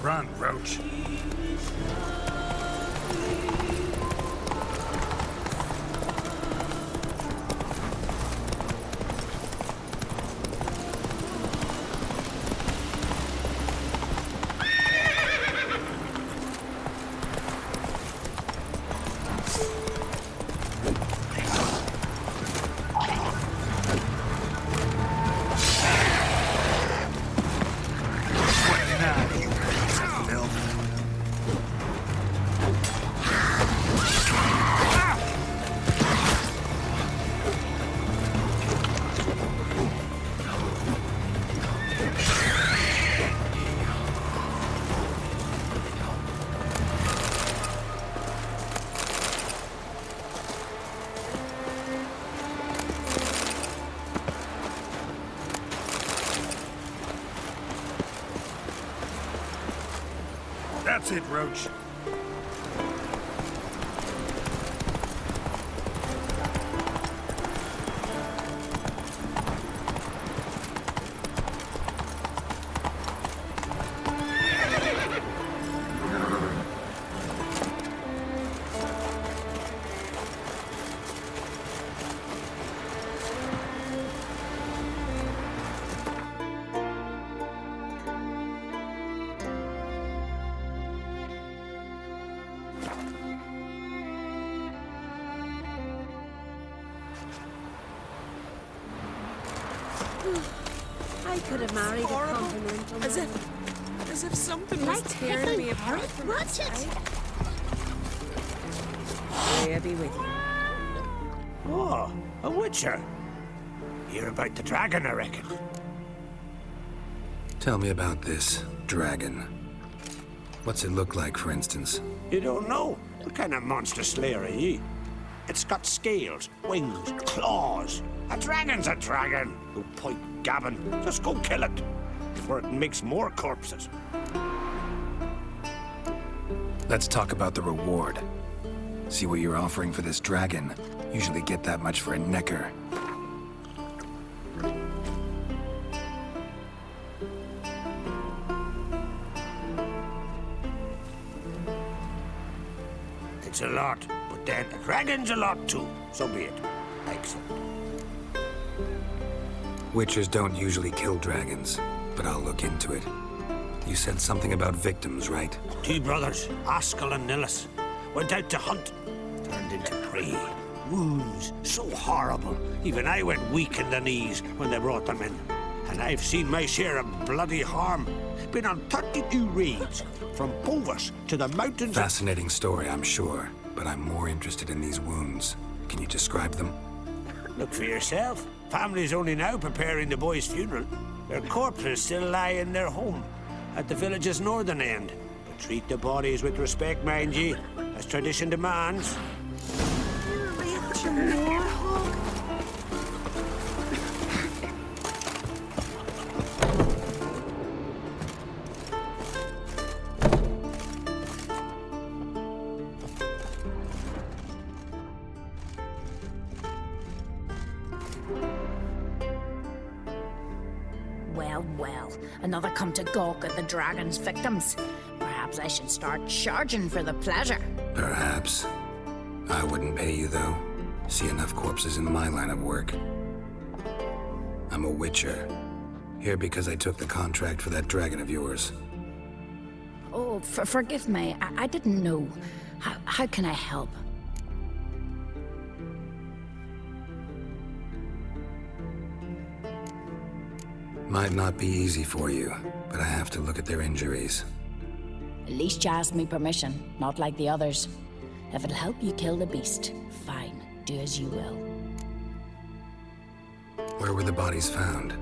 Run, Roach. That's it, Roach. I could have married a continental As if something was tearing me apart from Watch it! May I be with you? Oh, a witcher. You're about the dragon, I reckon. Tell me about this dragon. What's it look like, for instance? You don't know? What kind of monster slayer are ye? It's got scales, wings, claws. A dragon's a dragon. No point gabbing. Just go kill it before it makes more corpses. Let's talk about the reward. See what you're offering for this dragon. Usually get that much for a necker. It's a lot, but then a dragon's a lot too. So be it. I accept. Witchers don't usually kill dragons, but I'll look into it. You said something about victims, right? Two brothers, Askell and Nillis, went out to hunt. Turned into prey. Wounds so horrible. Even I went weak in the knees when they brought them in. And I've seen my share of bloody harm. Been on 32 raids, from Bovis to the mountains. Fascinating story, I'm sure, but I'm more interested in these wounds. Can you describe them? Look for yourself. Family's only now preparing the boy's funeral. Their corpses still lie in their home at the village's northern end. But treat the bodies with respect, mind ye, as tradition demands. Well, another come to gawk at the dragon's victims. Perhaps I should start charging for the pleasure. Perhaps. I wouldn't pay you, though. See enough corpses in my line of work. I'm a witcher. Here because I took the contract for that dragon of yours. Oh, forgive me. I didn't know. How can I help? Might not be easy for you, but I have to look at their injuries. At least you asked me permission, not like the others. If it'll help you kill the beast, fine. Do as you will. Where were the bodies found?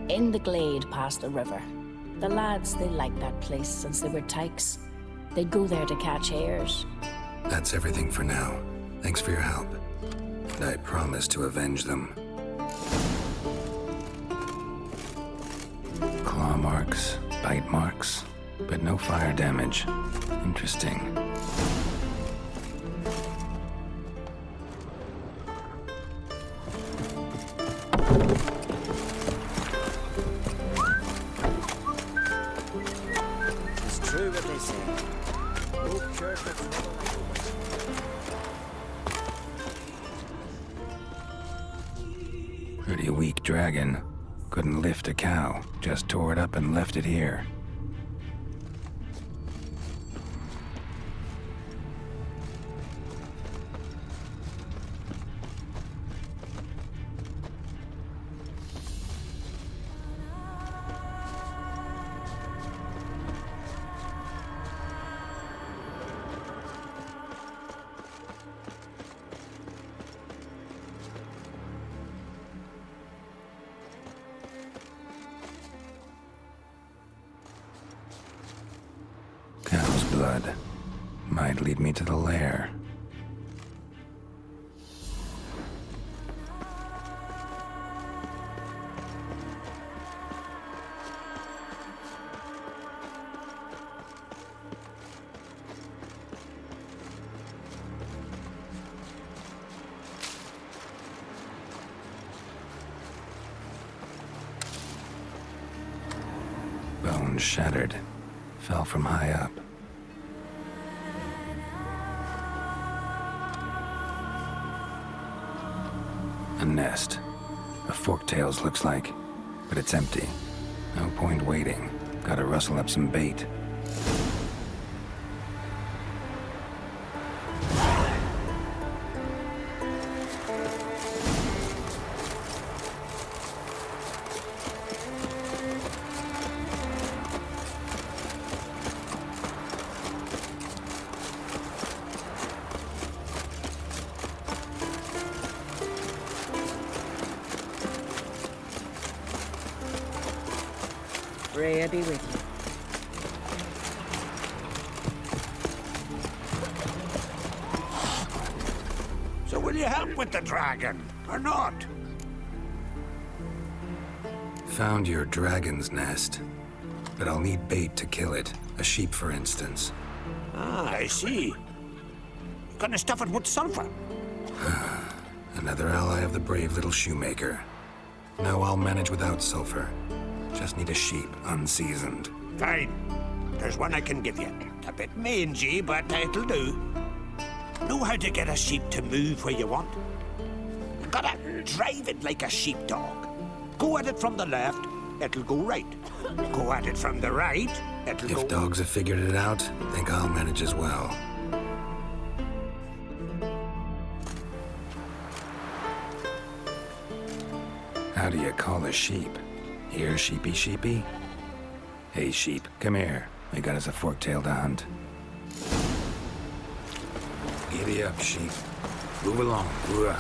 In the glade past the river. The lads, they liked that place since they were tykes. They'd go there to catch hares. That's everything for now. Thanks for your help. And I promise to avenge them. Claw marks, bite marks, but no fire damage. Interesting. It's true. do what they say. No cure for trouble like Pretty weak dragon. Couldn't lift a cow. Just tore it up and left it here. Cow's blood. Might lead me to the lair. Bone shattered. Fell from high up. A nest. A forktails looks like, but it's empty. No point waiting. Gotta rustle up some bait. Rhea be with you. So will you help with the dragon, or not? Found your dragon's nest, but I'll need bait to kill it. A sheep, for instance. Ah, I see. Gonna stuff it with sulfur. Another ally of the brave little shoemaker. No, I'll manage without sulfur. Just need a sheep, unseasoned. Fine. There's one I can give you. A bit mangy, but it'll do. Know how to get a sheep to move where you want? You gotta drive it like a sheepdog. Go at it from the left, it'll go right. Go at it from the right, it'll go... If dogs have figured it out, think I'll manage as well. How do you call a sheep? Here, sheepy sheepy? Hey, sheep, come here. We got us a forktail to hunt. Giddy up, sheep. Move along. Hoorah.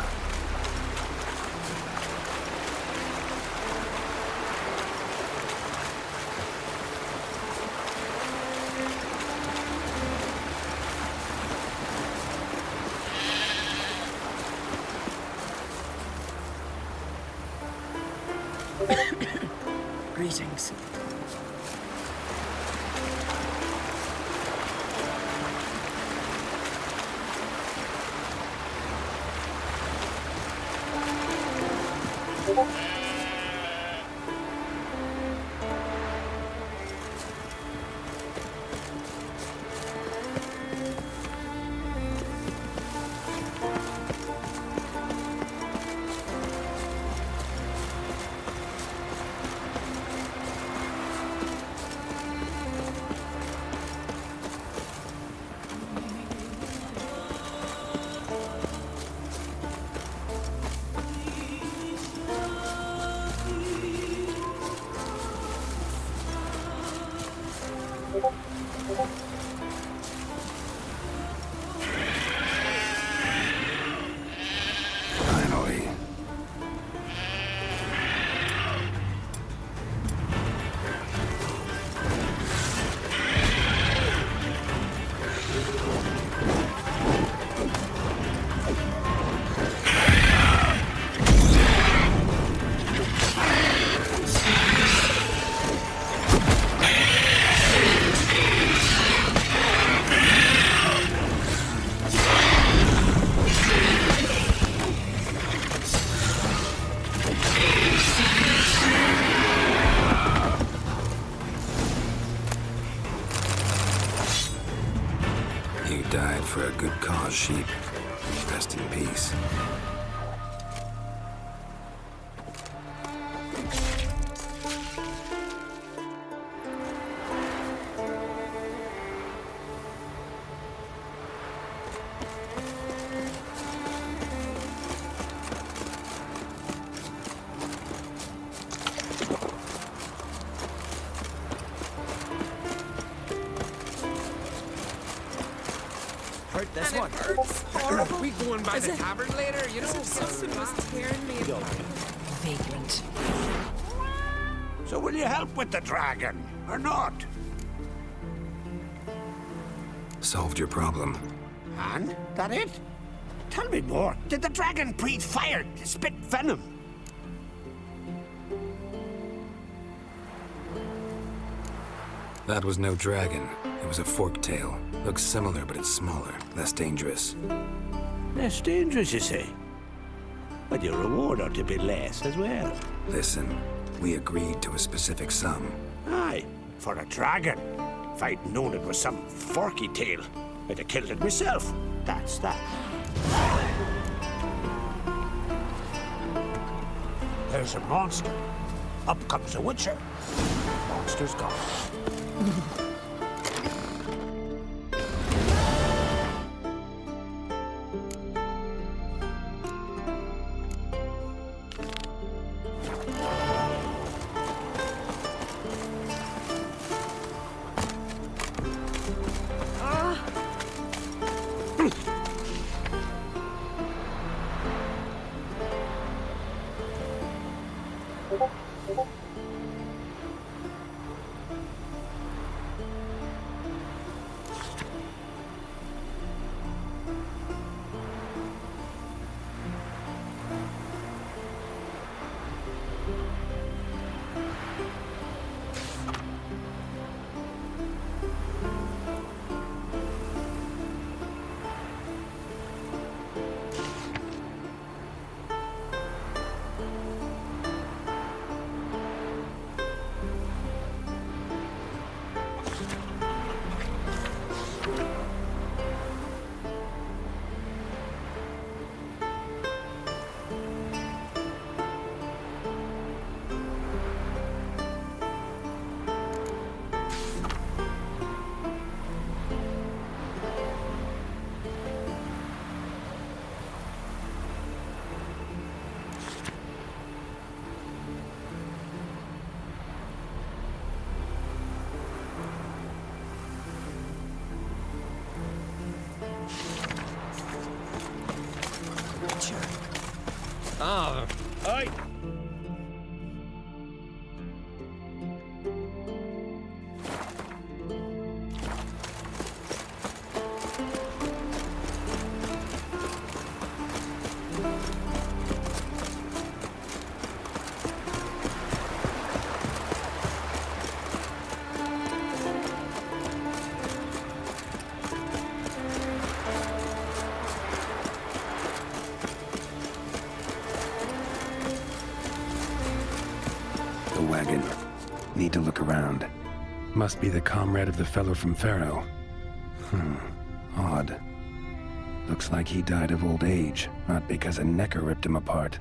Greetings. Finally. died for a good cause, sheep. Rest in peace. This one. Are we going by the tavern later? You know, Something was tearing me apart. Vagrant. So will you help with the dragon, or not? Solved your problem. And? That it? Tell me more. Did the dragon breathe fire, spit venom? That was no dragon. It was a fork-tail. Looks similar, but it's smaller, less dangerous. Less dangerous, you say? But your reward ought to be less as well. Listen, we agreed to a specific sum. Aye, for a dragon. If I'd known it was some forky tail, I'd have killed it myself. That's that. There's a monster. Up comes a witcher. Monster's gone. Ah, aye. Wagon. Need to look around. Must be the comrade of the fellow from Pharaoh. Odd. Looks like he died of old age, not because a necker ripped him apart.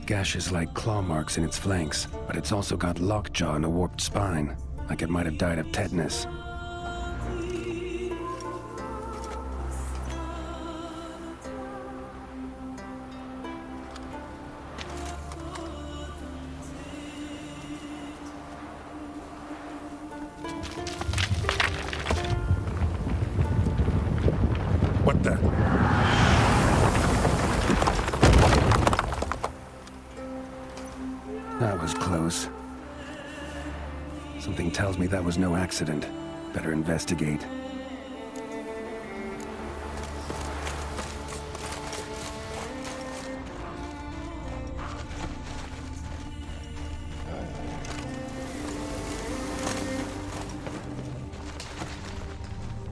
Gashes like claw marks in its flanks, but it's also got lockjaw and a warped spine, like it might have died of tetanus. What the? That was close. Something tells me that was no accident. Better investigate.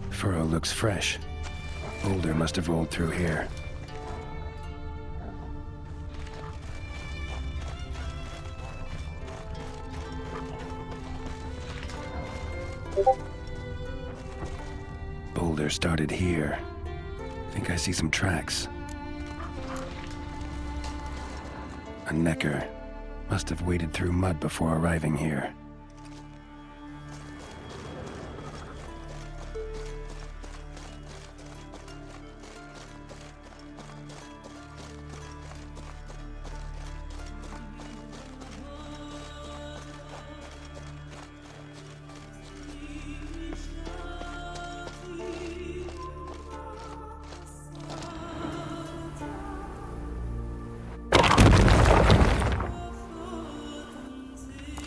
Furrow looks fresh. Boulder must have rolled through here. boulder started here. I think I see some tracks. A necker. Must have waded through mud before arriving here.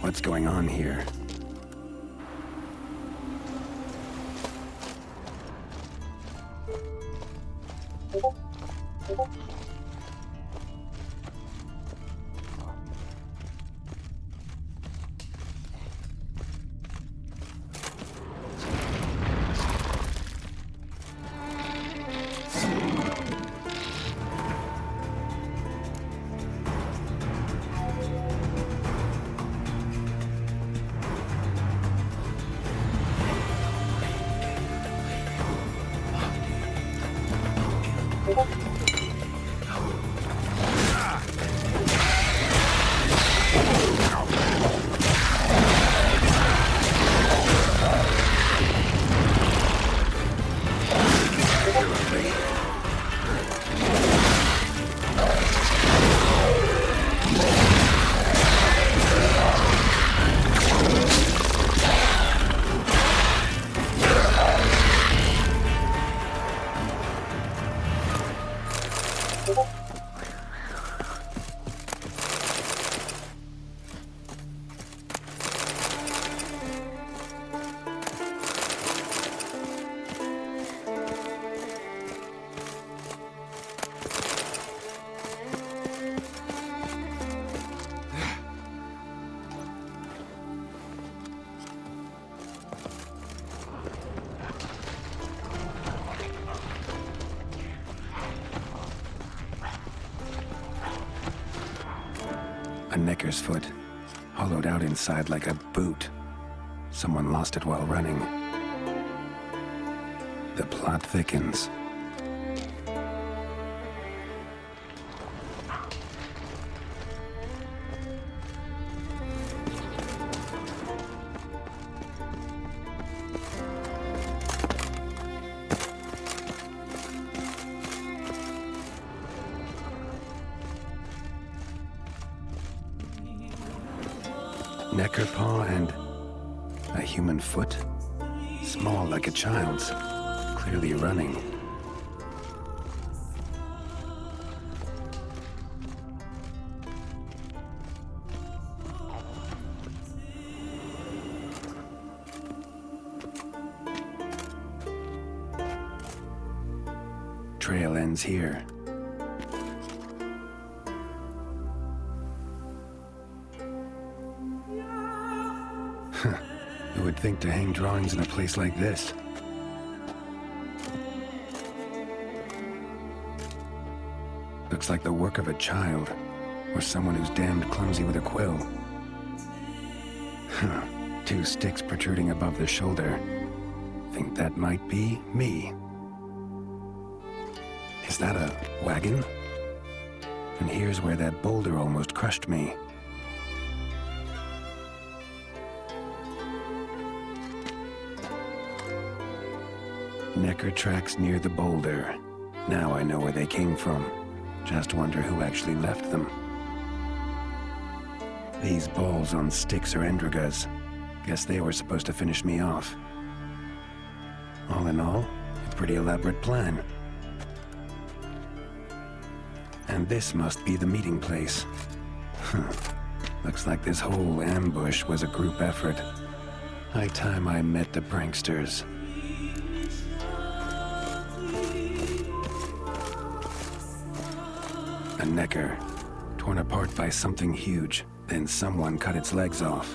What's going on here? A necker's foot, hollowed out inside like a boot. Someone lost it while running. The plot thickens. Necker paw and a human foot? Small like a child's, clearly running. Trail ends here. Who would think to hang drawings in a place like this? Looks like the work of a child, or someone who's damned clumsy with a quill. Two sticks protruding above the shoulder. Think that might be me. Is that a wagon? And here's where that boulder almost crushed me. Necker tracks near the boulder. Now I know where they came from. Just wonder who actually left them. These balls on sticks are Endrigas. Guess they were supposed to finish me off. All in all, a pretty elaborate plan. And this must be the meeting place. Looks like this whole ambush was a group effort. High time I met the pranksters. A necker, torn apart by something huge. Then someone cut its legs off.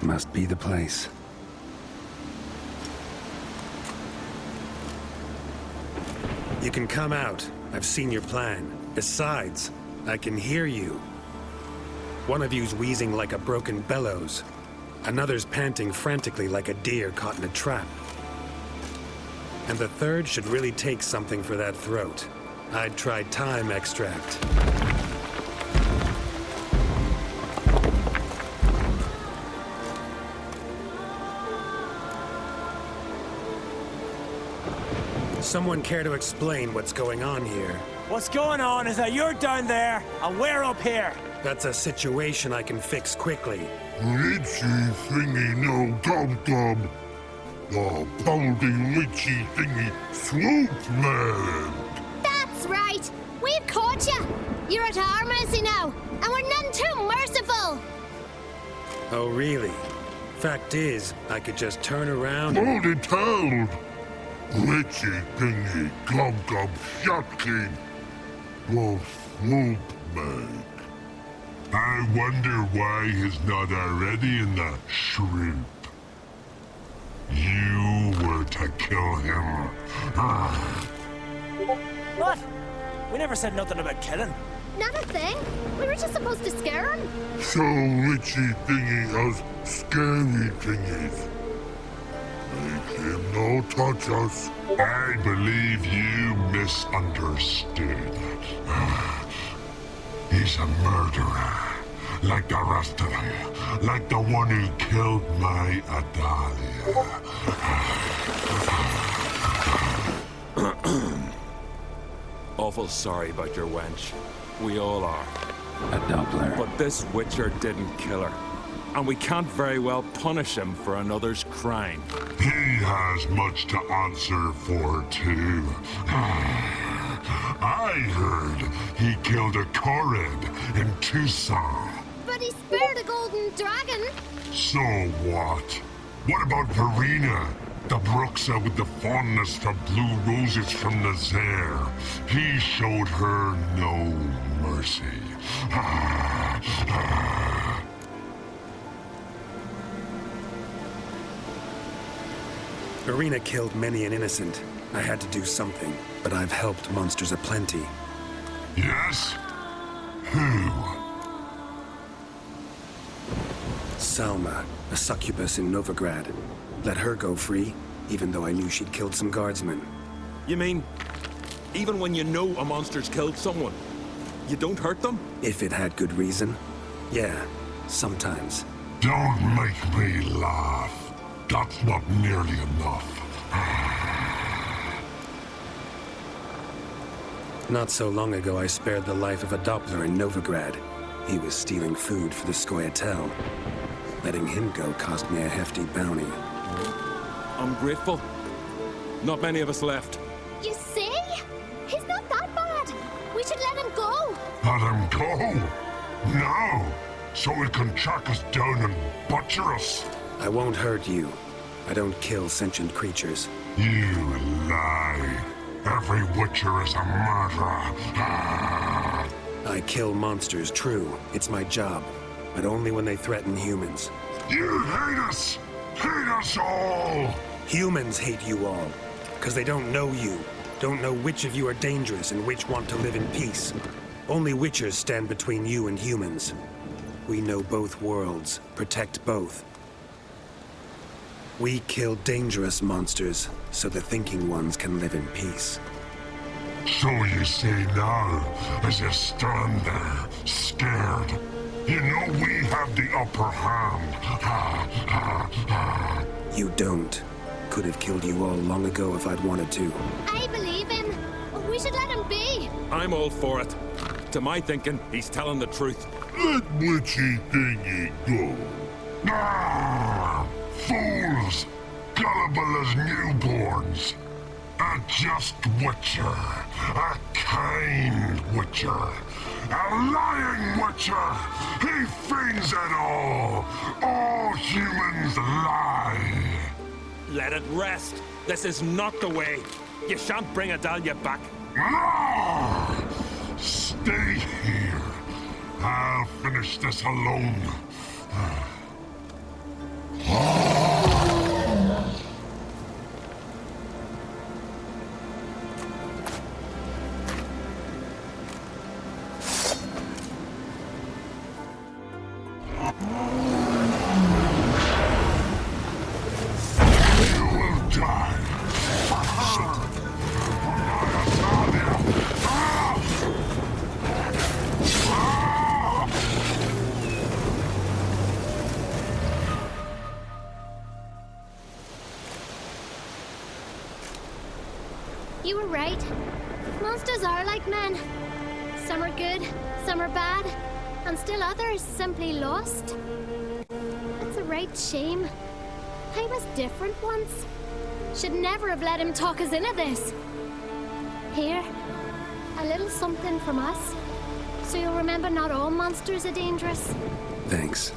Must be the place. You can come out. I've seen your plan. Besides, I can hear you. One of you's wheezing like a broken bellows. Another's panting frantically like a deer caught in a trap. And the third should really take something for that throat. I'd try thyme extract. Someone care to explain what's going on here? What's going on is that you're down there, and we're up here. That's a situation I can fix quickly. Litchy thingy no dum-dum. The baldy litchy thingy swoop man. That's right. We've caught you. You're at our mercy now, and we're none too merciful. Oh, really? Fact is, I could just turn around and... Hold it held. Litchy thingy gum-gum shotkin. The swoop man. I wonder why he's not already in the shrimp. You were to kill him. What? We never said nothing about killing. Not a thing. We were just supposed to scare him. So Richie thingy has scary thingies. Make him no touch us. I believe you misunderstood. He's a murderer. Like the rest of them. Like the one who killed my Adalia. Awful sorry about your wench. We all are. A Doppler. But this Witcher didn't kill her. And we can't very well punish him for another's crime. He has much to answer for, too. I heard he killed a Korred in Tucson. But he spared a golden dragon. So what? What about Verena? The Bruxa with the fondness for blue roses from Nazaire. He showed her no mercy. Verena killed many an innocent. I had to do something, but I've helped monsters aplenty. Yes? Who? Salma, a succubus in Novigrad. Let her go free, even though I knew she'd killed some guardsmen. You mean, even when you know a monster's killed someone, you don't hurt them? If it had good reason. Yeah, sometimes. Don't make me laugh. That's not nearly enough. Not so long ago, I spared the life of a Doppler in Novigrad. He was stealing food for the Scoia'tael. Letting him go cost me a hefty bounty. I'm grateful. Not many of us left. You see? He's not that bad. We should let him go. Let him go? No! So he can track us down and butcher us. I won't hurt you. I don't kill sentient creatures. You lie. Every Witcher is a murderer. I kill monsters, true. It's my job. But only when they threaten humans. You hate us! Hate us all! Humans hate you all. Because they don't know you. Don't know which of you are dangerous and which want to live in peace. Only witchers stand between you and humans. We know both worlds, protect both. We kill dangerous monsters, so the thinking ones can live in peace. So you say now, as you stand there, scared. You know we have the upper hand. Ha, ha, ha. You don't. Could have killed you all long ago if I'd wanted to. I believe him. We should let him be. I'm all for it. To my thinking, he's telling the truth. Let witchy thingy go. Ah, fools! Gullible as newborns. A just witcher. A kind witcher. A lying witcher. He feigns it all. All humans lie. Let it rest. This is not the way. You shan't bring Adalia back. Ah! Stay here. I'll finish this alone. You will die. You were right. Monsters are like men. Some are good, some are bad, and still others simply lost. It's a right shame. I was different once. Should never have let him talk us into this. Here, a little something from us, so you'll remember not all monsters are dangerous. Thanks.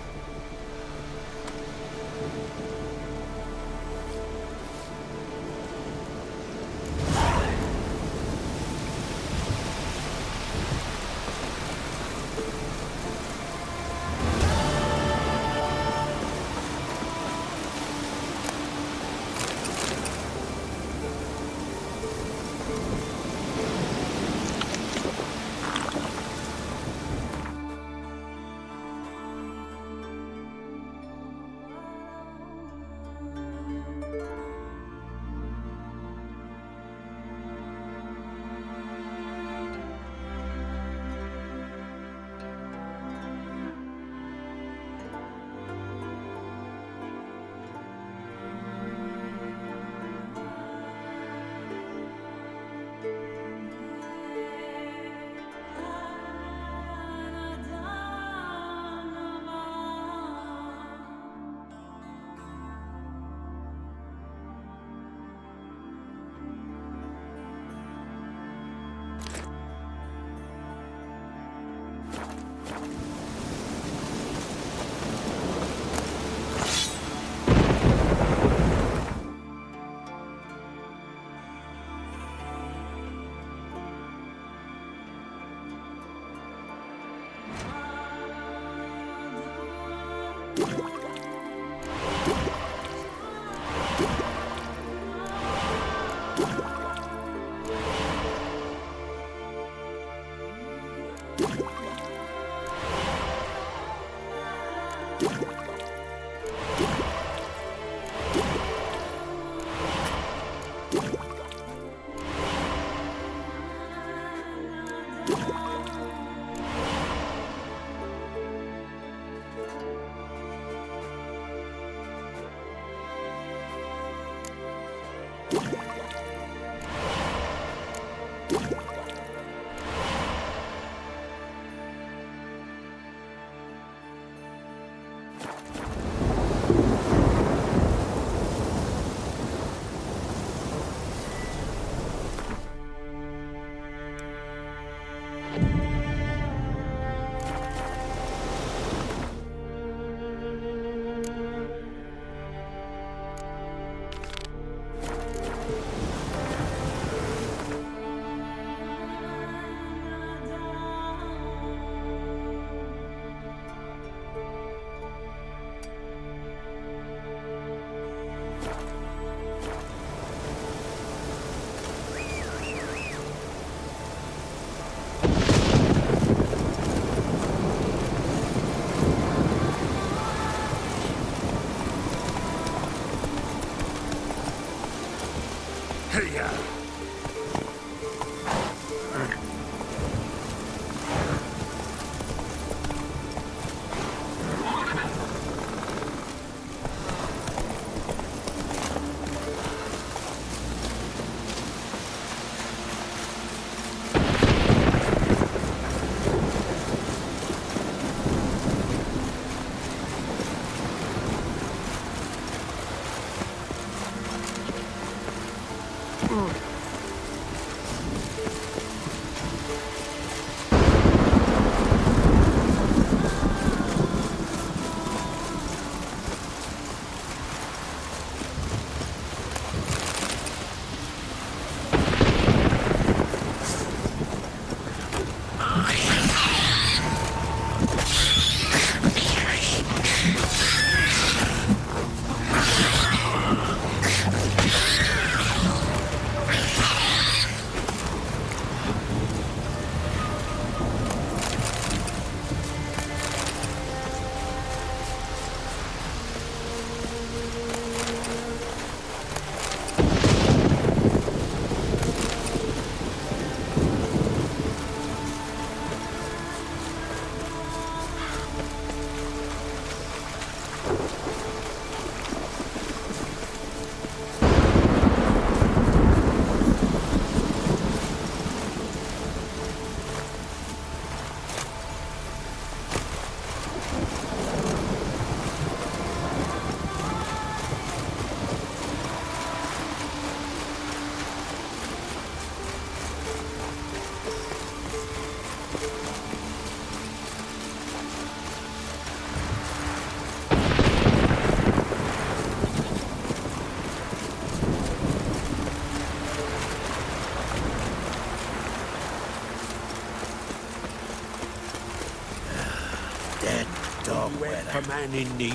everywhere for man in need.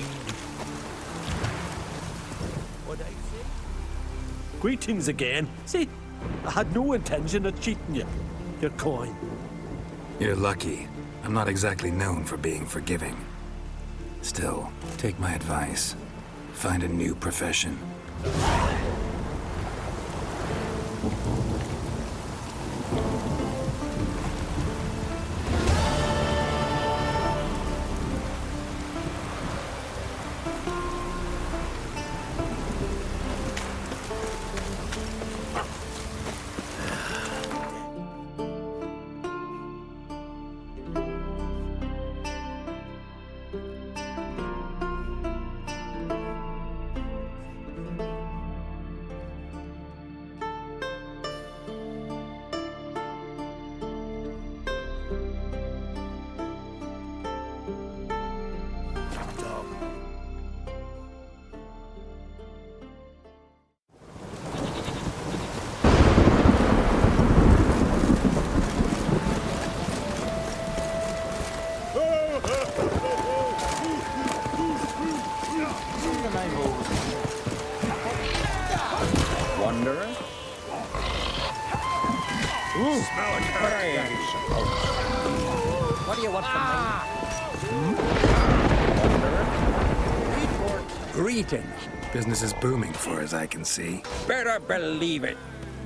What I say? Greetings again. See, I had no intention of cheating you. Your coin. You're lucky. I'm not exactly known for being forgiving. Still, take my advice. Find a new profession. Wanderer? Ooh, smell of curry. What do you want from me? Greetings. Business is booming for as I can see. Better believe it.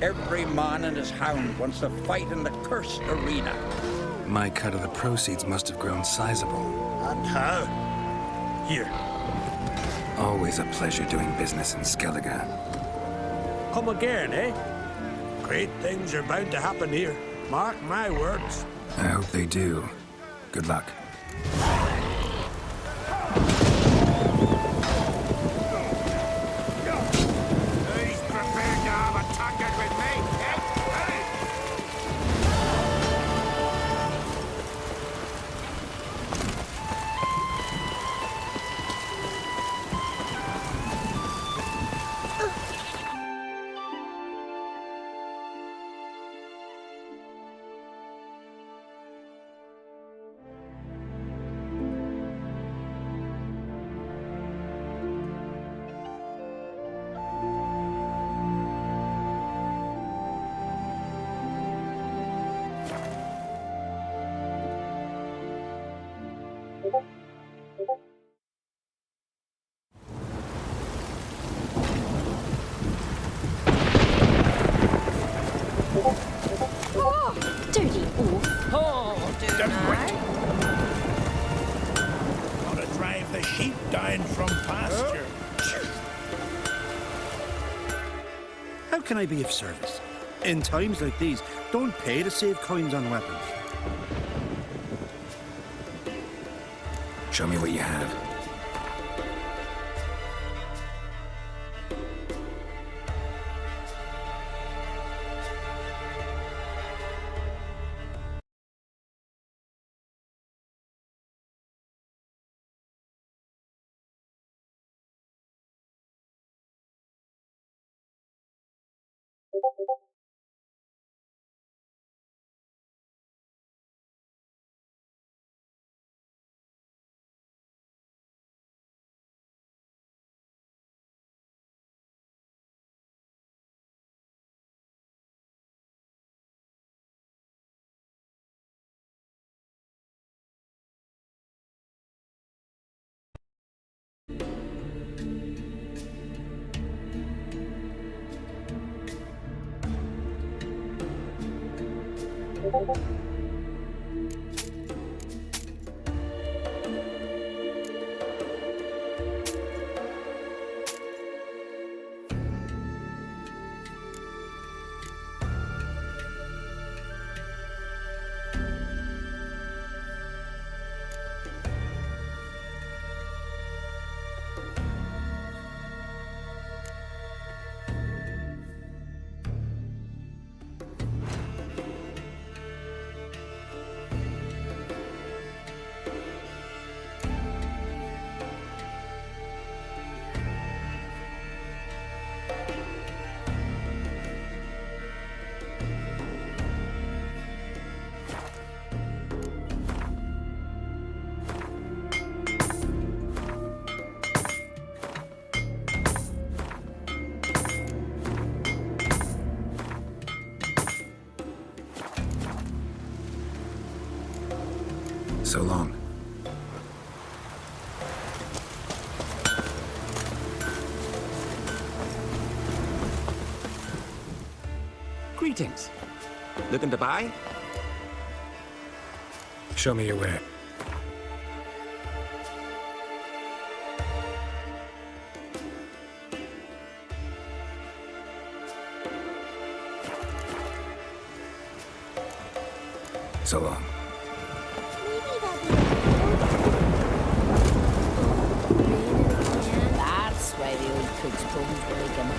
Every man and his hound wants to fight in the cursed arena. My cut of the proceeds must have grown sizable. And how? Here. Always a pleasure doing business in Skellige. Come again, eh? Great things are bound to happen here. Mark my words. I hope they do. Good luck. He's prepared to have a tankard with me, eh? Dirty oaf. Oh, do not. Gotta drive the sheep down from pasture. How can I be of service? In times like these, don't pay to save coins on weapons. Show me what you have. So long. Greetings. Looking to buy? Show me your way. So long. That's why the old cook's bones were leaking.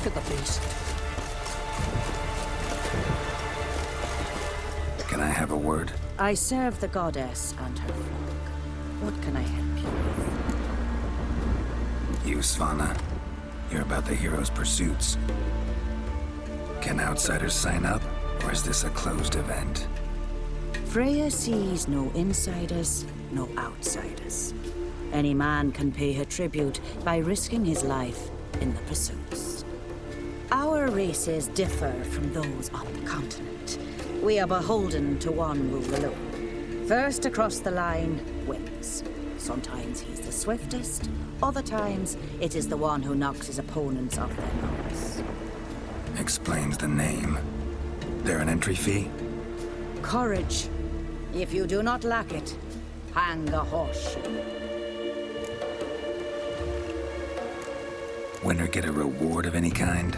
For the beast. Can I have a word? I serve the goddess and her flock. What can I help you with? You, Svanna. You're about the hero's pursuits. Can outsiders sign up, or is this a closed event? Freya sees no insiders, no outsiders. Any man can pay her tribute by risking his life in the pursuits. Our races differ from those on the continent. We are beholden to one rule alone. First across the line wins. Sometimes he's the swiftest, other times it is the one who knocks his opponents off their marks. Explains the name. There an entry fee? Courage. If you do not lack it, hang a horseshoe. Winner get a reward of any kind?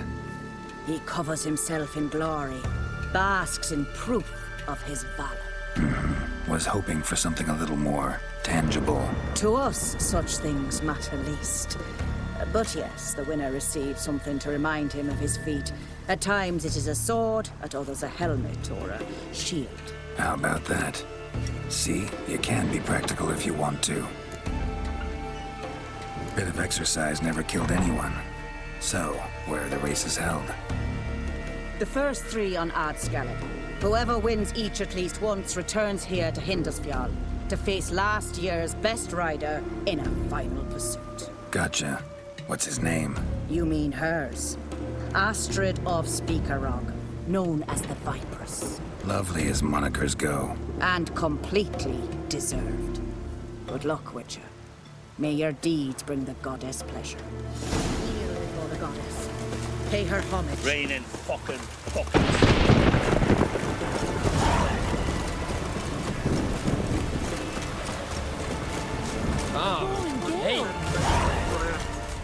He covers himself in glory, basks in proof of his valor. Was hoping for something a little more tangible. To us, such things matter least. But yes, the winner receives something to remind him of his feat. At times it is a sword, at others a helmet or a shield. How about that? See, you can be practical if you want to. Bit of exercise never killed anyone. So, where are the races held? The first 3 on Skellige. Whoever wins each at least once returns here to Hindusfjall to face last year's best rider in a final pursuit. Gotcha. What's his name? You mean hers. Astrid of Speakerog, known as the Vipress. Lovely as monikers go. And completely deserved. Good luck, Witcher. May your deeds bring the goddess pleasure. Kneel before the goddess. Pay her homage. Raining fucking. Hey!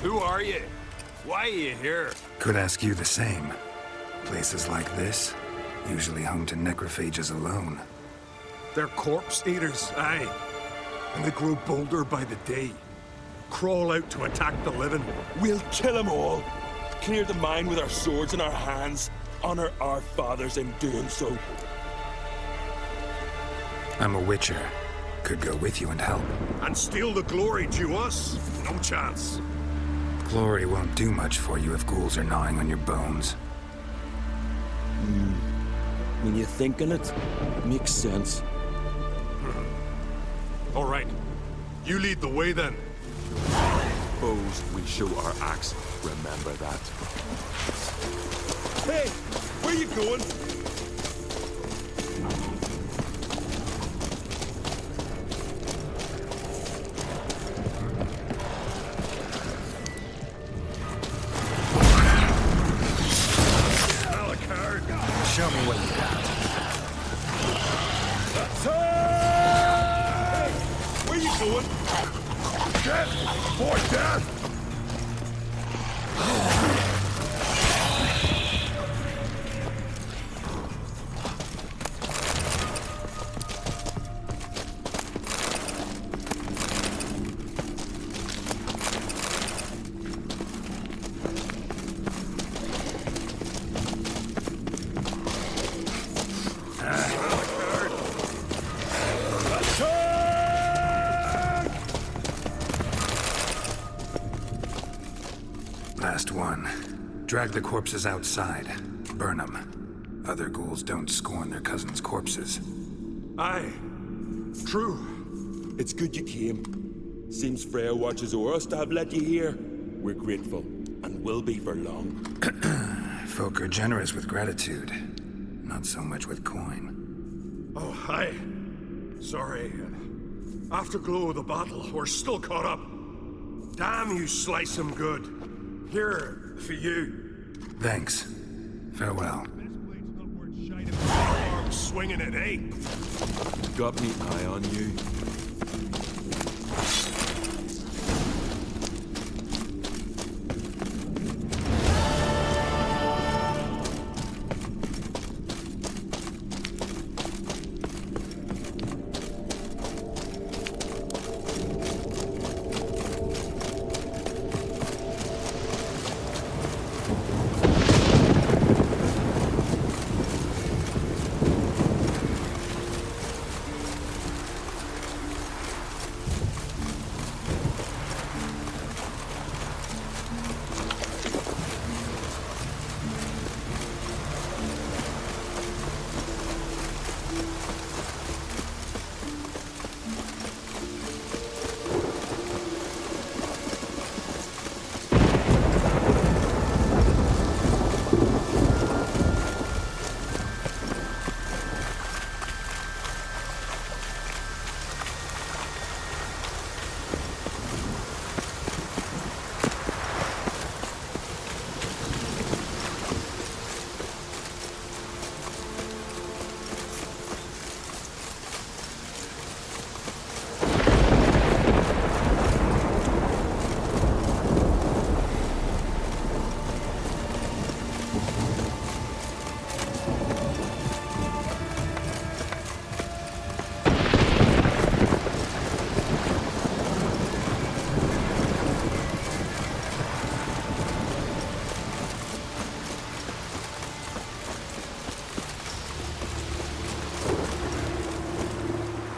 Who are you? Why are you here? Could ask you the same. Places like this, usually home to necrophages alone. They're corpse eaters, aye. And they grow bolder by the day. Crawl out to attack the living. We'll kill them all. Clear the mine with our swords in our hands. Honor our fathers in doing so. I'm a witcher. Could go with you and help. And steal the glory to us? No chance. Glory won't do much for you if ghouls are gnawing on your bones. When you think on it, it makes sense. All right. You lead the way then. Bows will show our axe. Remember that. Hey, where you going? Show me what you got. Hey, where you going? Death! For death! Last one. Drag the corpses outside. Burn them. Other ghouls don't scorn their cousins' corpses. Aye. True. It's good you came. Seems Freya watches over us to have let you here. We're grateful, and will be for long. Folk are generous with gratitude. Not so much with coin. Oh, aye. Sorry. Afterglow of the battle, we're still caught up. Damn, you slice him good. Here, for you. Thanks. Farewell. Arm swinging it, eh? Got me eye on you.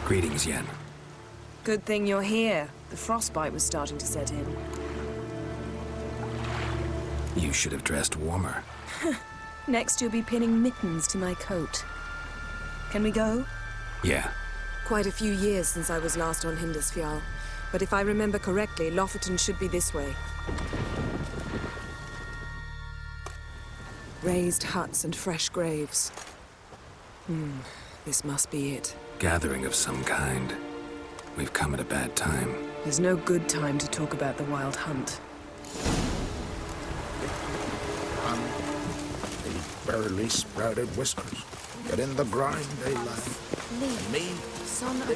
Greetings, Yen. Good thing you're here. The frostbite was starting to set in. You should have dressed warmer. Next you'll be pinning mittens to my coat. Can we go? Yeah. Quite a few years since I was last on Hindisfjall. But if I remember correctly, Lofoten should be this way. Raised huts and fresh graves. This must be it. Gathering of some kind. We've come at a bad time. There's no good time to talk about the Wild Hunt. The barely sprouted whiskers. But in the grind they lie. Me, son of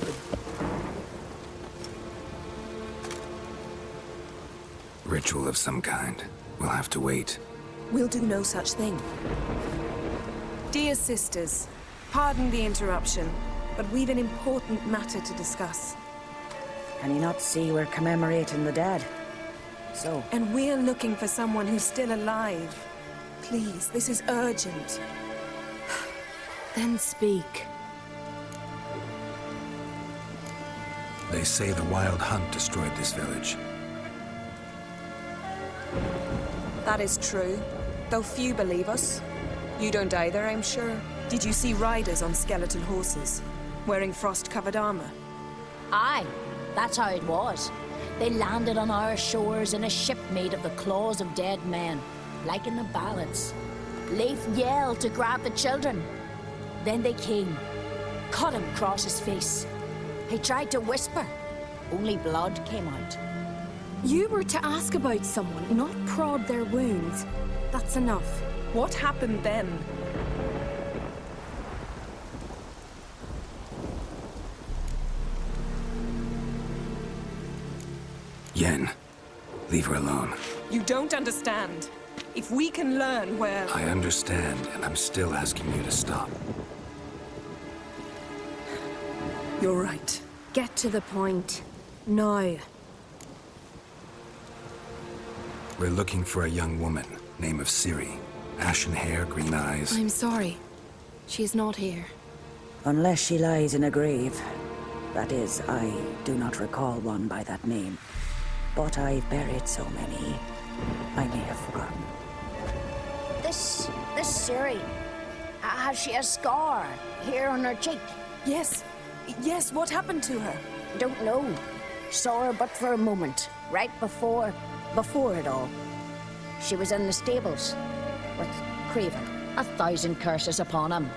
a... Ritual of some kind. We'll have to wait. We'll do no such thing. Dear sisters, pardon the interruption, but we've an important matter to discuss. Can you not see we're commemorating the dead? So? And we're looking for someone who's still alive. Please, this is urgent. Then speak. They say the Wild Hunt destroyed this village. That is true, though few believe us. You don't either, I'm sure. Did you see riders on skeletal horses, wearing frost-covered armor? Aye, that's how it was. They landed on our shores in a ship made of the claws of dead men, like in the ballads. Leif yelled to grab the children. Then they came, cut him across his face. He tried to whisper, only blood came out. You were to ask about someone, not prod their wounds. That's enough. What happened then? Yen, leave her alone. You don't understand. If we can learn where... I understand, and I'm still asking you to stop. You're right. Get to the point. Now. We're looking for a young woman, name of Ciri. Ashen hair, green eyes. I'm sorry. She is not here. Unless she lies in a grave. That is, I do not recall one by that name. But I've buried so many, I may have forgotten. This Ciri, has she a scar here on her cheek? Yes, what happened to her? Don't know. Saw her but for a moment, right before it all. She was in the stables with Craven. 1,000 curses upon him.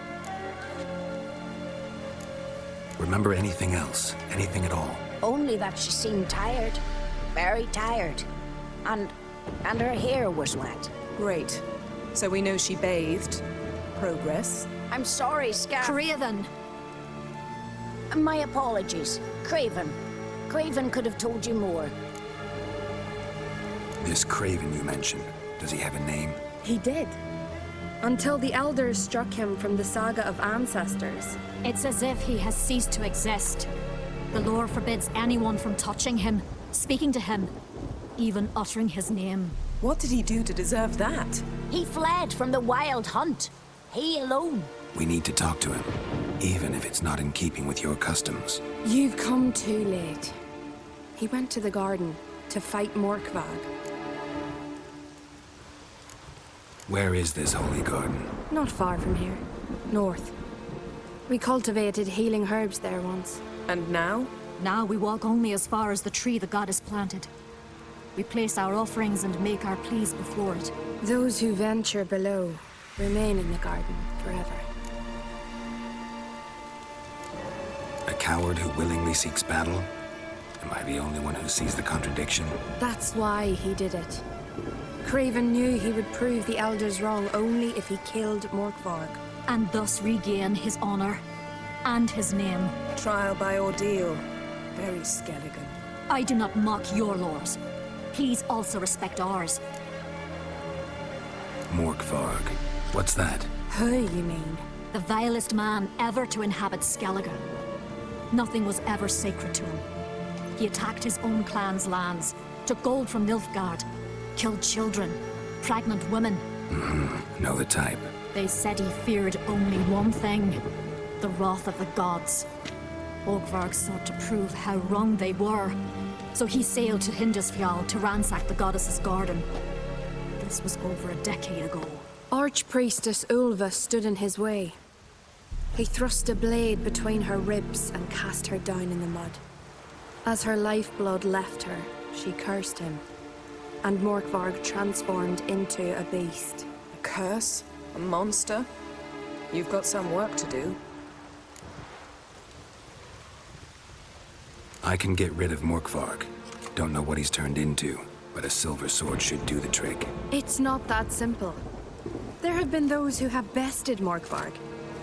Remember anything else? Anything at all? Only that she seemed tired. Very tired. And her hair was wet. Great. So we know she bathed. Progress. I'm sorry, Scar. Craven! My apologies. Craven. Craven could have told you more. This Craven you mentioned, does he have a name? He did. Until the elders struck him from the saga of ancestors. It's as if he has ceased to exist. The lore forbids anyone from touching him, speaking to him, even uttering his name. What did he do to deserve that? He fled from the wild hunt. He alone. We need to talk to him, even if it's not in keeping with your customs. You've come too late. He went to the garden to fight Morkvag. Where is this holy garden? Not far from here. North. We cultivated healing herbs there once. And now? Now we walk only as far as the tree the goddess planted. We place our offerings and make our pleas before it. Those who venture below remain in the garden forever. A coward who willingly seeks battle? Am I the only one who sees the contradiction? That's why he did it. Craven knew he would prove the elders wrong only if he killed Morkvarg. And thus regain his honor and his name. Trial by ordeal. Very Skellige. I do not mock your laws. Please also respect ours. Morkvarg. What's that? Who, you mean? The vilest man ever to inhabit Skellige. Nothing was ever sacred to him. He attacked his own clan's lands, took gold from Nilfgaard, killed children, pregnant women. Know the type. They said he feared only one thing, the wrath of the gods. Morkvarg sought to prove how wrong they were, so he sailed to Hindisfjall to ransack the goddess's garden. This was over a decade ago. Archpriestess Ulva stood in his way. He thrust a blade between her ribs and cast her down in the mud. As her lifeblood left her, she cursed him, and Morkvarg transformed into a beast. A curse? A monster? You've got some work to do. I can get rid of Morkvarg. Don't know what he's turned into, but a silver sword should do the trick. It's not that simple. There have been those who have bested Morkvarg,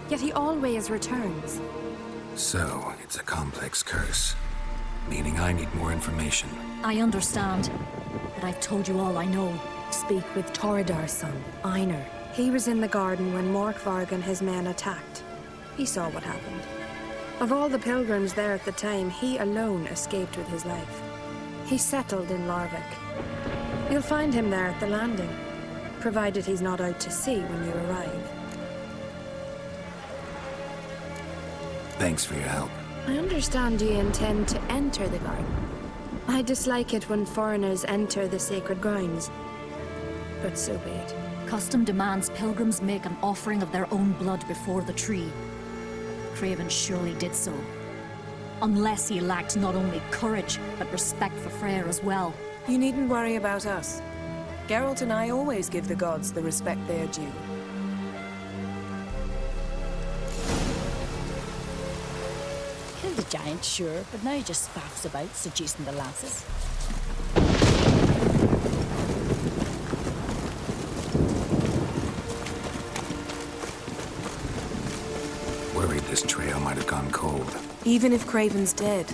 yet he always returns. So, it's a complex curse, meaning I need more information. I understand, but I've told you all I know. Speak with Torridar's son, Einar. He was in the garden when Morkvarg and his men attacked. He saw what happened. Of all the pilgrims there at the time, he alone escaped with his life. He settled in Larvik. You'll find him there at the landing, provided he's not out to sea when you arrive. Thanks for your help. I understand you intend to enter the garden. I dislike it when foreigners enter the sacred grounds, but so be it. Custom demands pilgrims make an offering of their own blood before the tree. Craven surely did so. Unless he lacked not only courage, but respect for Freyr as well. You needn't worry about us. Geralt and I always give the gods the respect they are due. Killed a giant, sure, but now he just faffs about, seducing the lasses. Worried this trail might have gone cold. Even if Craven's dead,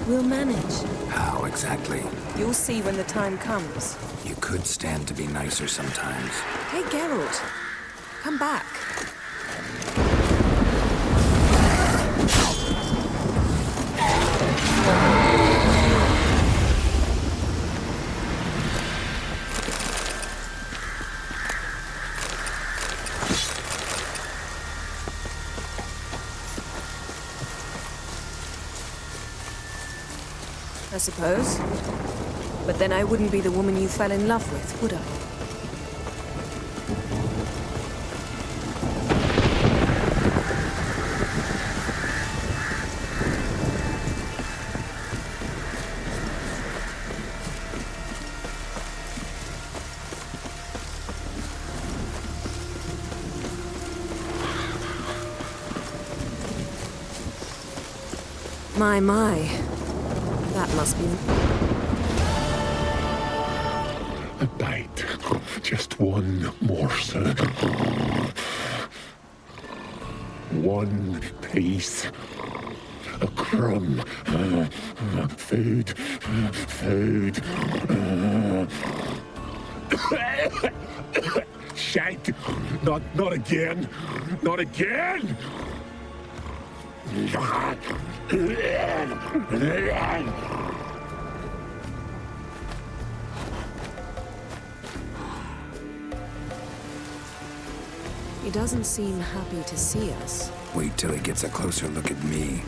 we'll manage. How exactly? You'll see when the time comes. You could stand to be nicer sometimes. Hey, Geralt. Come back. I suppose. But then I wouldn't be the woman you fell in love with, would I? My. That must be... A bite. Just one morsel. One piece. A crumb. Food. Food. Shite. Not again. Not again! He doesn't seem happy to see us. Wait till he gets a closer look at me.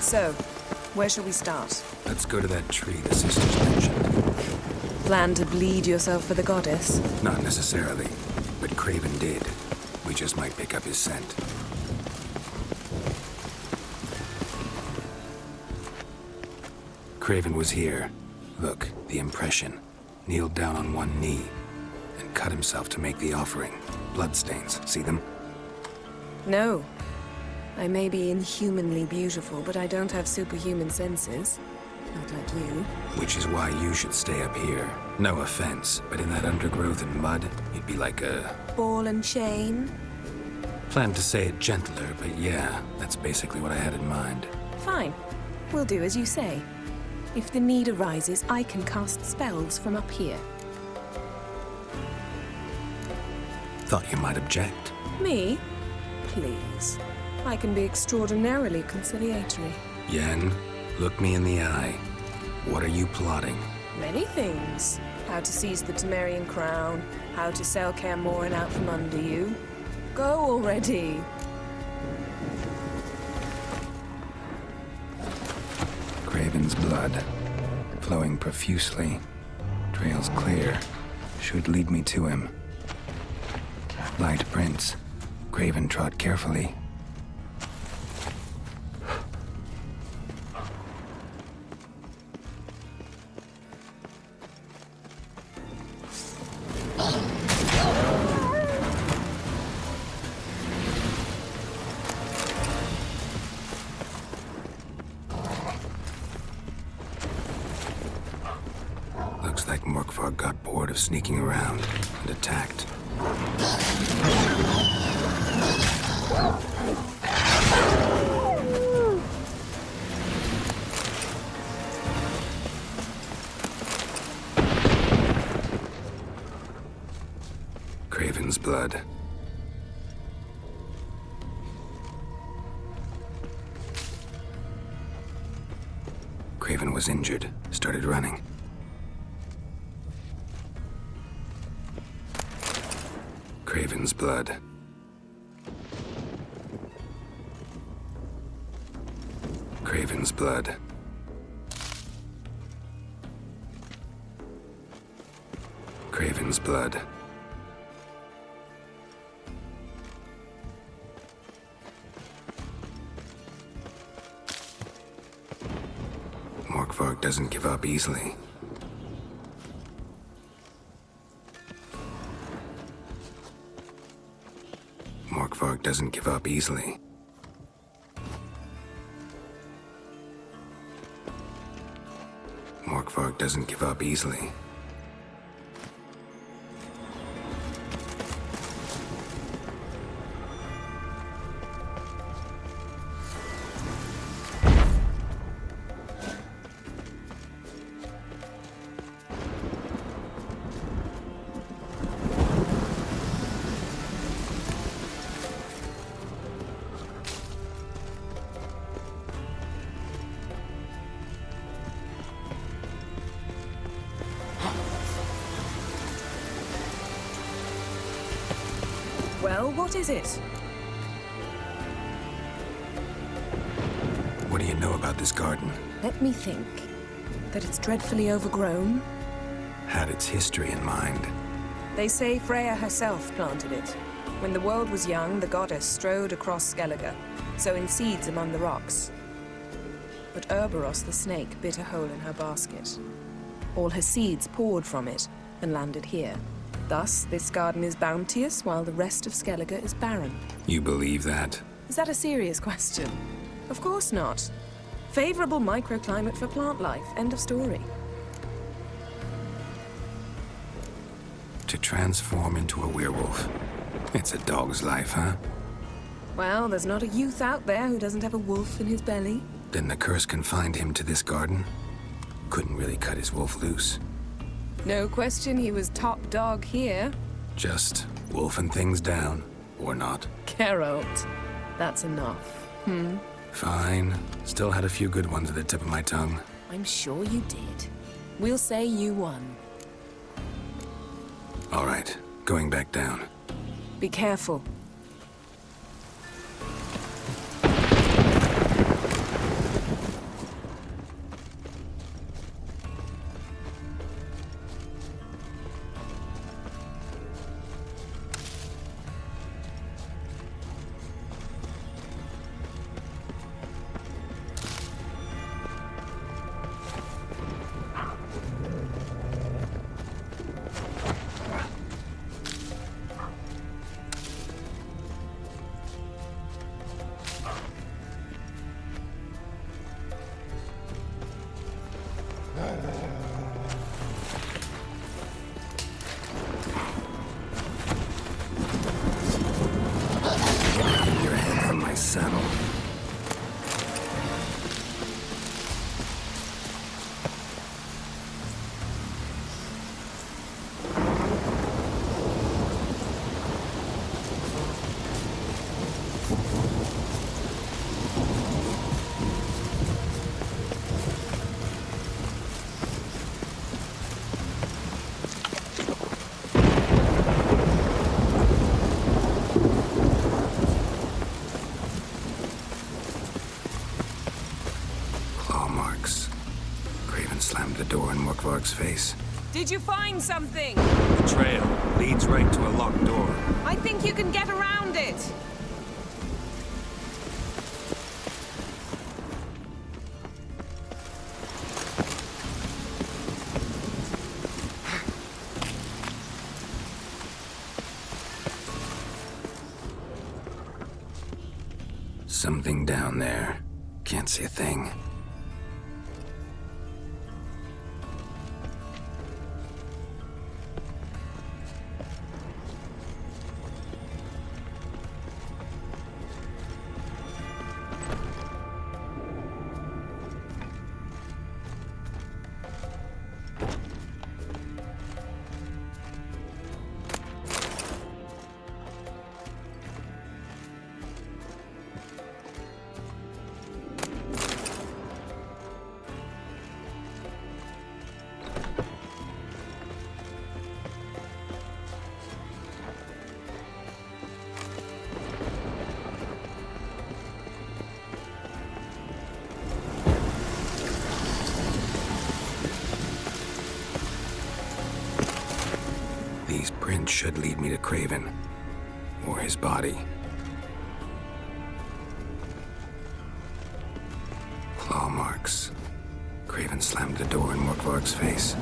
So, where shall we start? Let's go to that tree the sisters mentioned. Plan to bleed yourself for the goddess? Not necessarily, but Craven did. We just might pick up his scent. Craven was here. Look, the impression. Kneeled down on one knee and cut himself to make the offering. Bloodstains, see them? No. I may be inhumanly beautiful, but I don't have superhuman senses. Not like you. Which is why you should stay up here. No offense, but in that undergrowth and mud, you'd be like a... Ball and chain? Planned to say it gentler, but yeah, that's basically what I had in mind. Fine. We'll do as you say. If the need arises, I can cast spells from up here. Thought you might object. Me? Please. I can be extraordinarily conciliatory. Yen, look me in the eye. What are you plotting? Many things. How to seize the Temerian crown, how to sell Kaer Morhen out from under you. Go already! Craven's blood, flowing profusely. Trail's clear. should lead me to him. Light prints. Craven trod carefully. Looks like Morkvarg got bored of sneaking around and attacked. Craven's blood. Craven was injured, started running. Craven's blood. Craven's blood. Craven's blood. Morkvarg doesn't give up easily. Morkvarg doesn't give up easily. Morkvarg doesn't give up easily. Well, what is it? What do you know about this garden? Let me think. That it's dreadfully overgrown. Had its history in mind. They say Freya herself planted it. When the world was young, the goddess strode across Skellige, sowing seeds among the rocks. But Urboros the snake bit a hole in her basket. All her seeds poured from it and landed here. Thus, this garden is bounteous, while the rest of Skellige is barren. You believe that? Is that a serious question? Of course not. Favorable microclimate for plant life. End of story. To transform into a werewolf. It's a dog's life, huh? Well, there's not a youth out there who doesn't have a wolf in his belly. Then the curse confined him to this garden? Couldn't really cut his wolf loose. No question he was top dog here. Just wolfing things down, or not. Geralt. That's enough. Fine. Still had a few good ones at the tip of my tongue. I'm sure you did. We'll say you won. All right, going back down. Be careful. Your head from my saddle. Claw marks. Craven slammed the door in Morkvarg's face. Did you find something? The trail leads right to a locked door. I think you can get around it. Something down there. Can't see a thing. These prints should lead me to Craven. Or his body. Claw marks. Craven slammed the door in Morkvarg's face.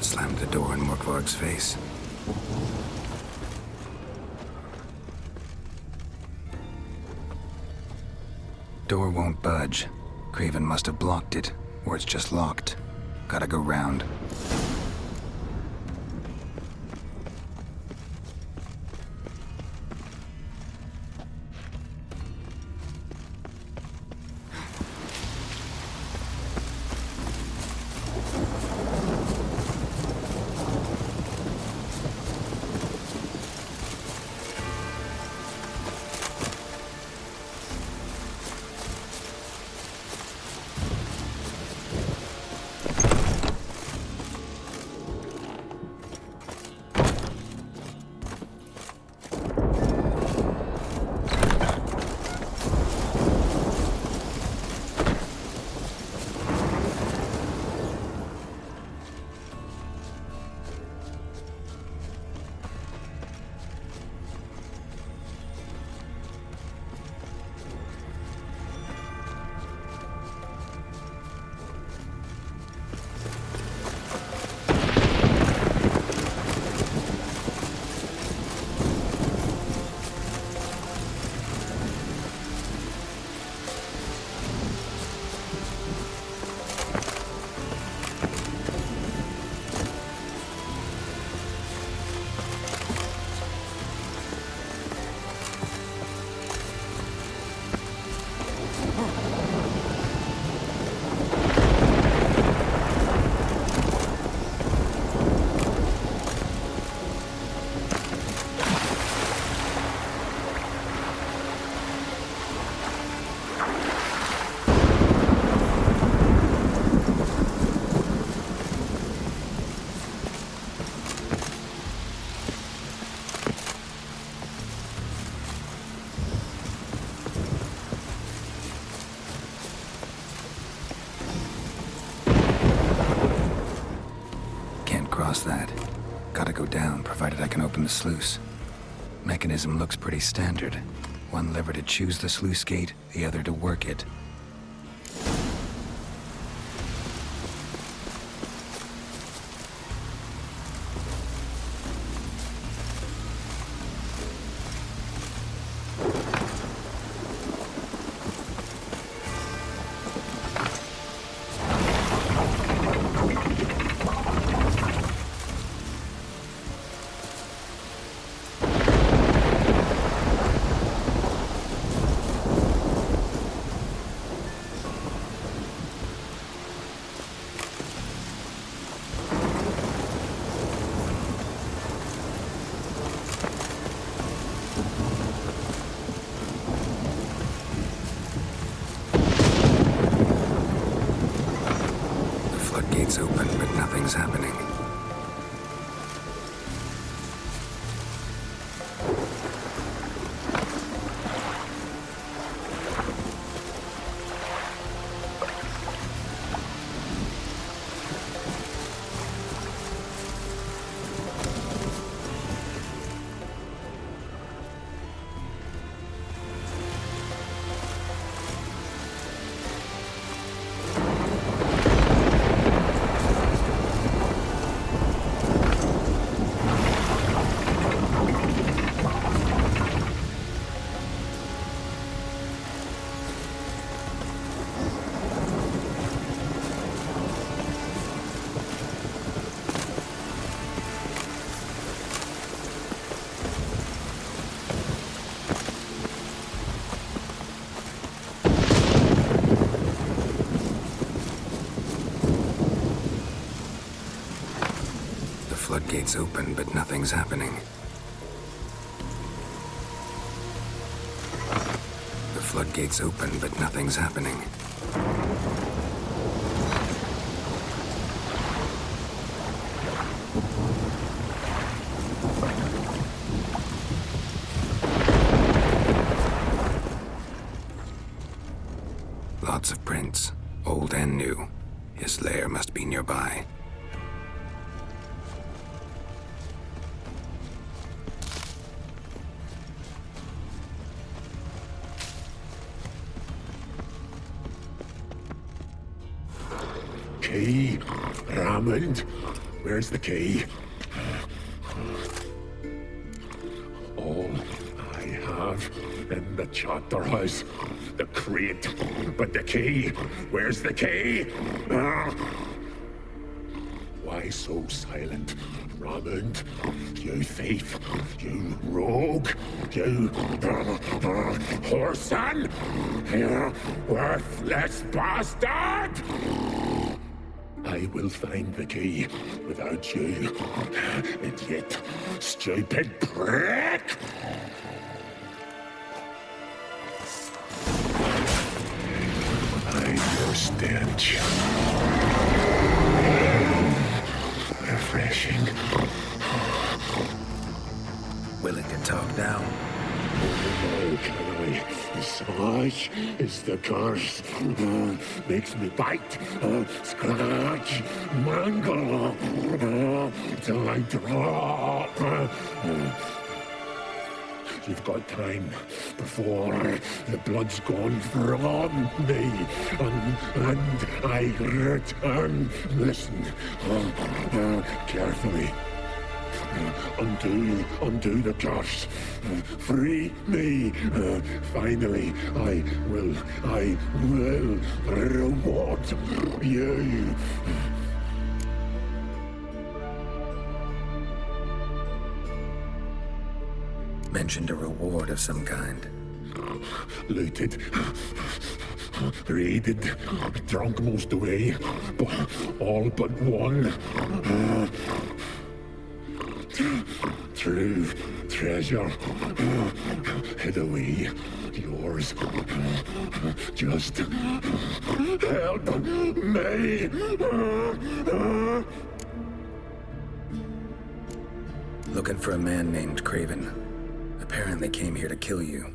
Slammed the door in Morkvarg's face. Door won't budge. Craven must have blocked it, or it's just locked. Gotta go round. across that. Gotta go down, provided I can open the sluice. Mechanism looks pretty standard. One lever to choose the sluice gate, the other to work it. Gates open, but nothing's happening. Floodgates open, but nothing's happening. The floodgates open, but nothing's happening. Lots of prints, old and new. His lair must be nearby. Key, Raymond. Where's the key? All I have in the chapter house, the crate, but the key. Where's the key? Why so silent, Raymond? You thief, you rogue, you whoreson, you worthless bastard! I will find the key without you, idiot, stupid prick! I'm your stench. Refreshing. Willing to talk now? Oh, can I? Such is the curse. Makes me bite, scratch, mangle, till I drop. You've got time before the blood's gone from me, and I return. Listen, carefully. Undo the curse. Free me. Finally, I will reward you. Mentioned a reward of some kind. Looted, raided, drunk most away, all but one. True treasure, hid away, yours. Just help me. Looking for a man named Craven. Apparently came here to kill you.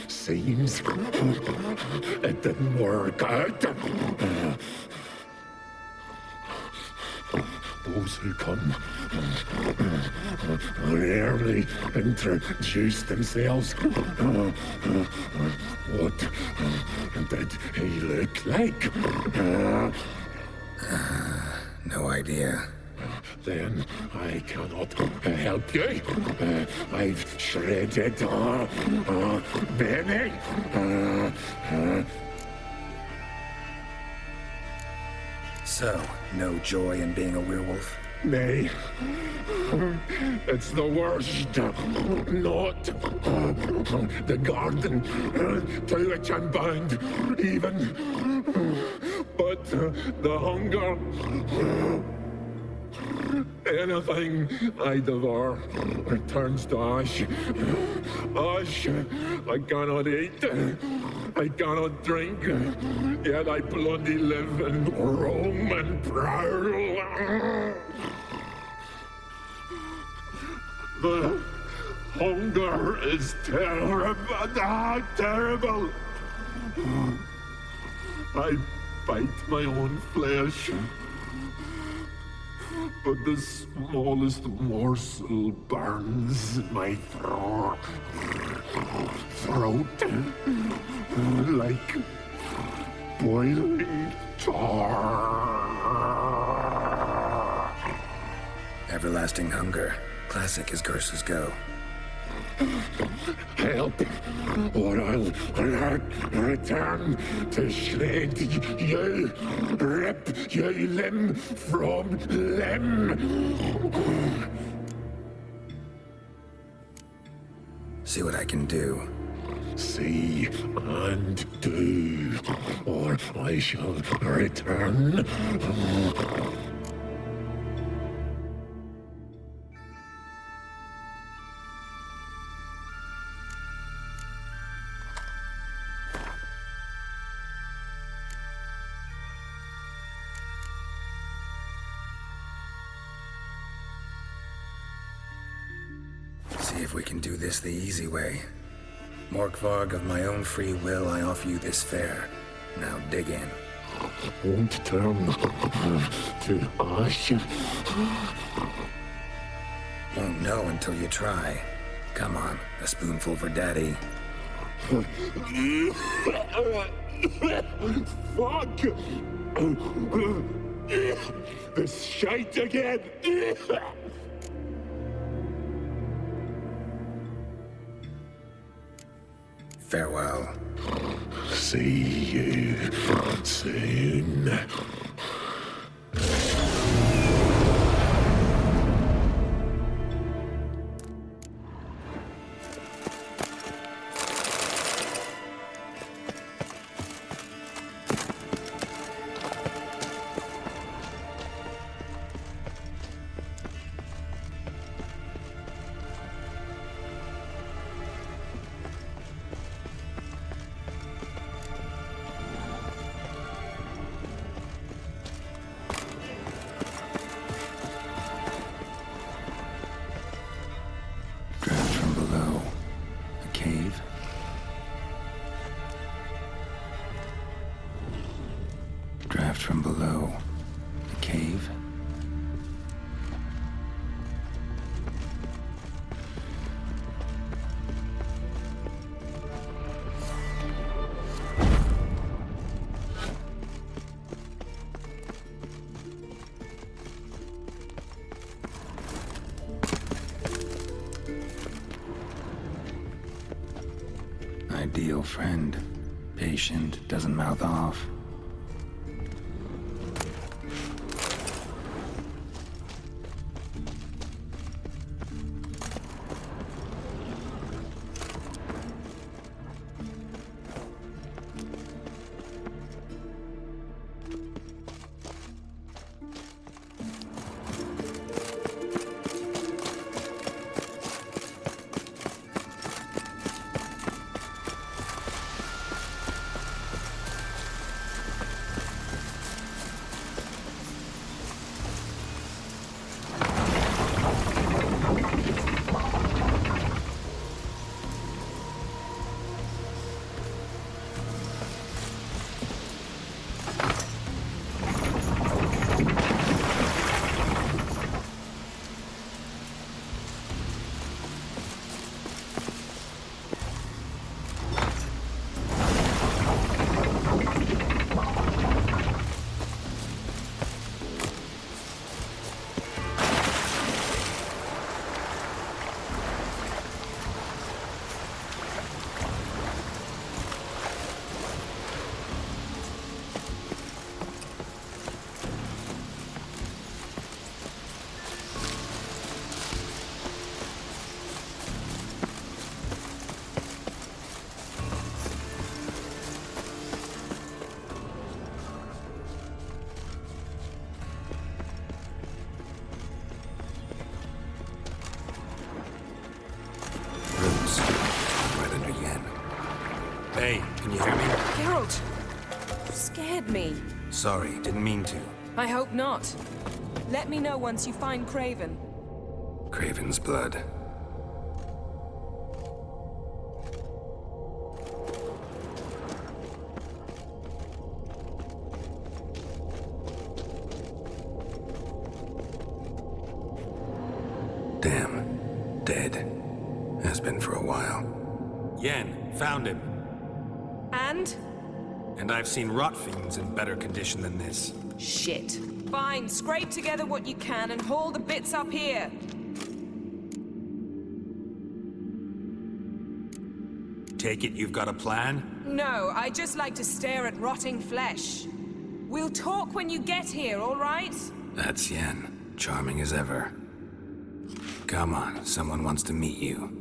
Seems it didn't work out. those who come rarely introduce themselves. What did he look like? No idea. Then I cannot help you. I've shredded Benny. So, no joy in being a werewolf? Nay. It's the worst. Not the garden to which I'm bound, even. But the hunger. Anything I devour turns to ash. Ash I cannot eat. I cannot drink. Yet I bloody live and roam and prowl. The hunger is terrible. Terrible. I bite my own flesh. But the smallest morsel burns in my throat like boiling tar. Everlasting hunger. Classic as curses go. Help, or I'll return to shred you, rip you limb from limb. See what I can do. See and do, or I shall return. See if we can do this the easy way. Morkvarg, of my own free will, I offer you this fare. Now dig in. Won't turn to ash. Won't know until you try. Come on, a spoonful for Daddy. Fuck! This shite again! Farewell. See you soon. Draft from below. A cave. Ideal friend. Patient, doesn't mouth off. me. Sorry, didn't mean to. I hope not. Let me know once you find Craven. Craven's blood. Damn. Dead. Has been for a while. Yen, found him. And? And I've seen rot fiends in better condition than this. Shit. Fine, scrape together what you can and haul the bits up here. Take it you've got a plan? No, I just like to stare at rotting flesh. We'll talk when you get here, all right? That's Yen. Charming as ever. Come on, someone wants to meet you.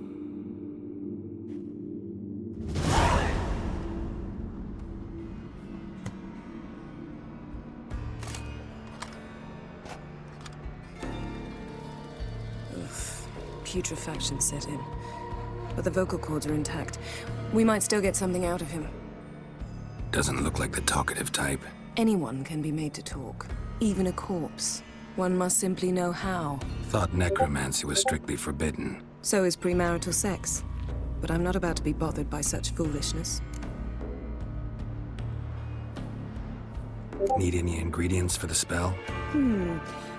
Putrefaction set in. But the vocal cords are intact. We might still get something out of him. Doesn't look like the talkative type. Anyone can be made to talk. Even a corpse. One must simply know how. Thought necromancy was strictly forbidden. So is premarital sex. But I'm not about to be bothered by such foolishness. Need any ingredients for the spell?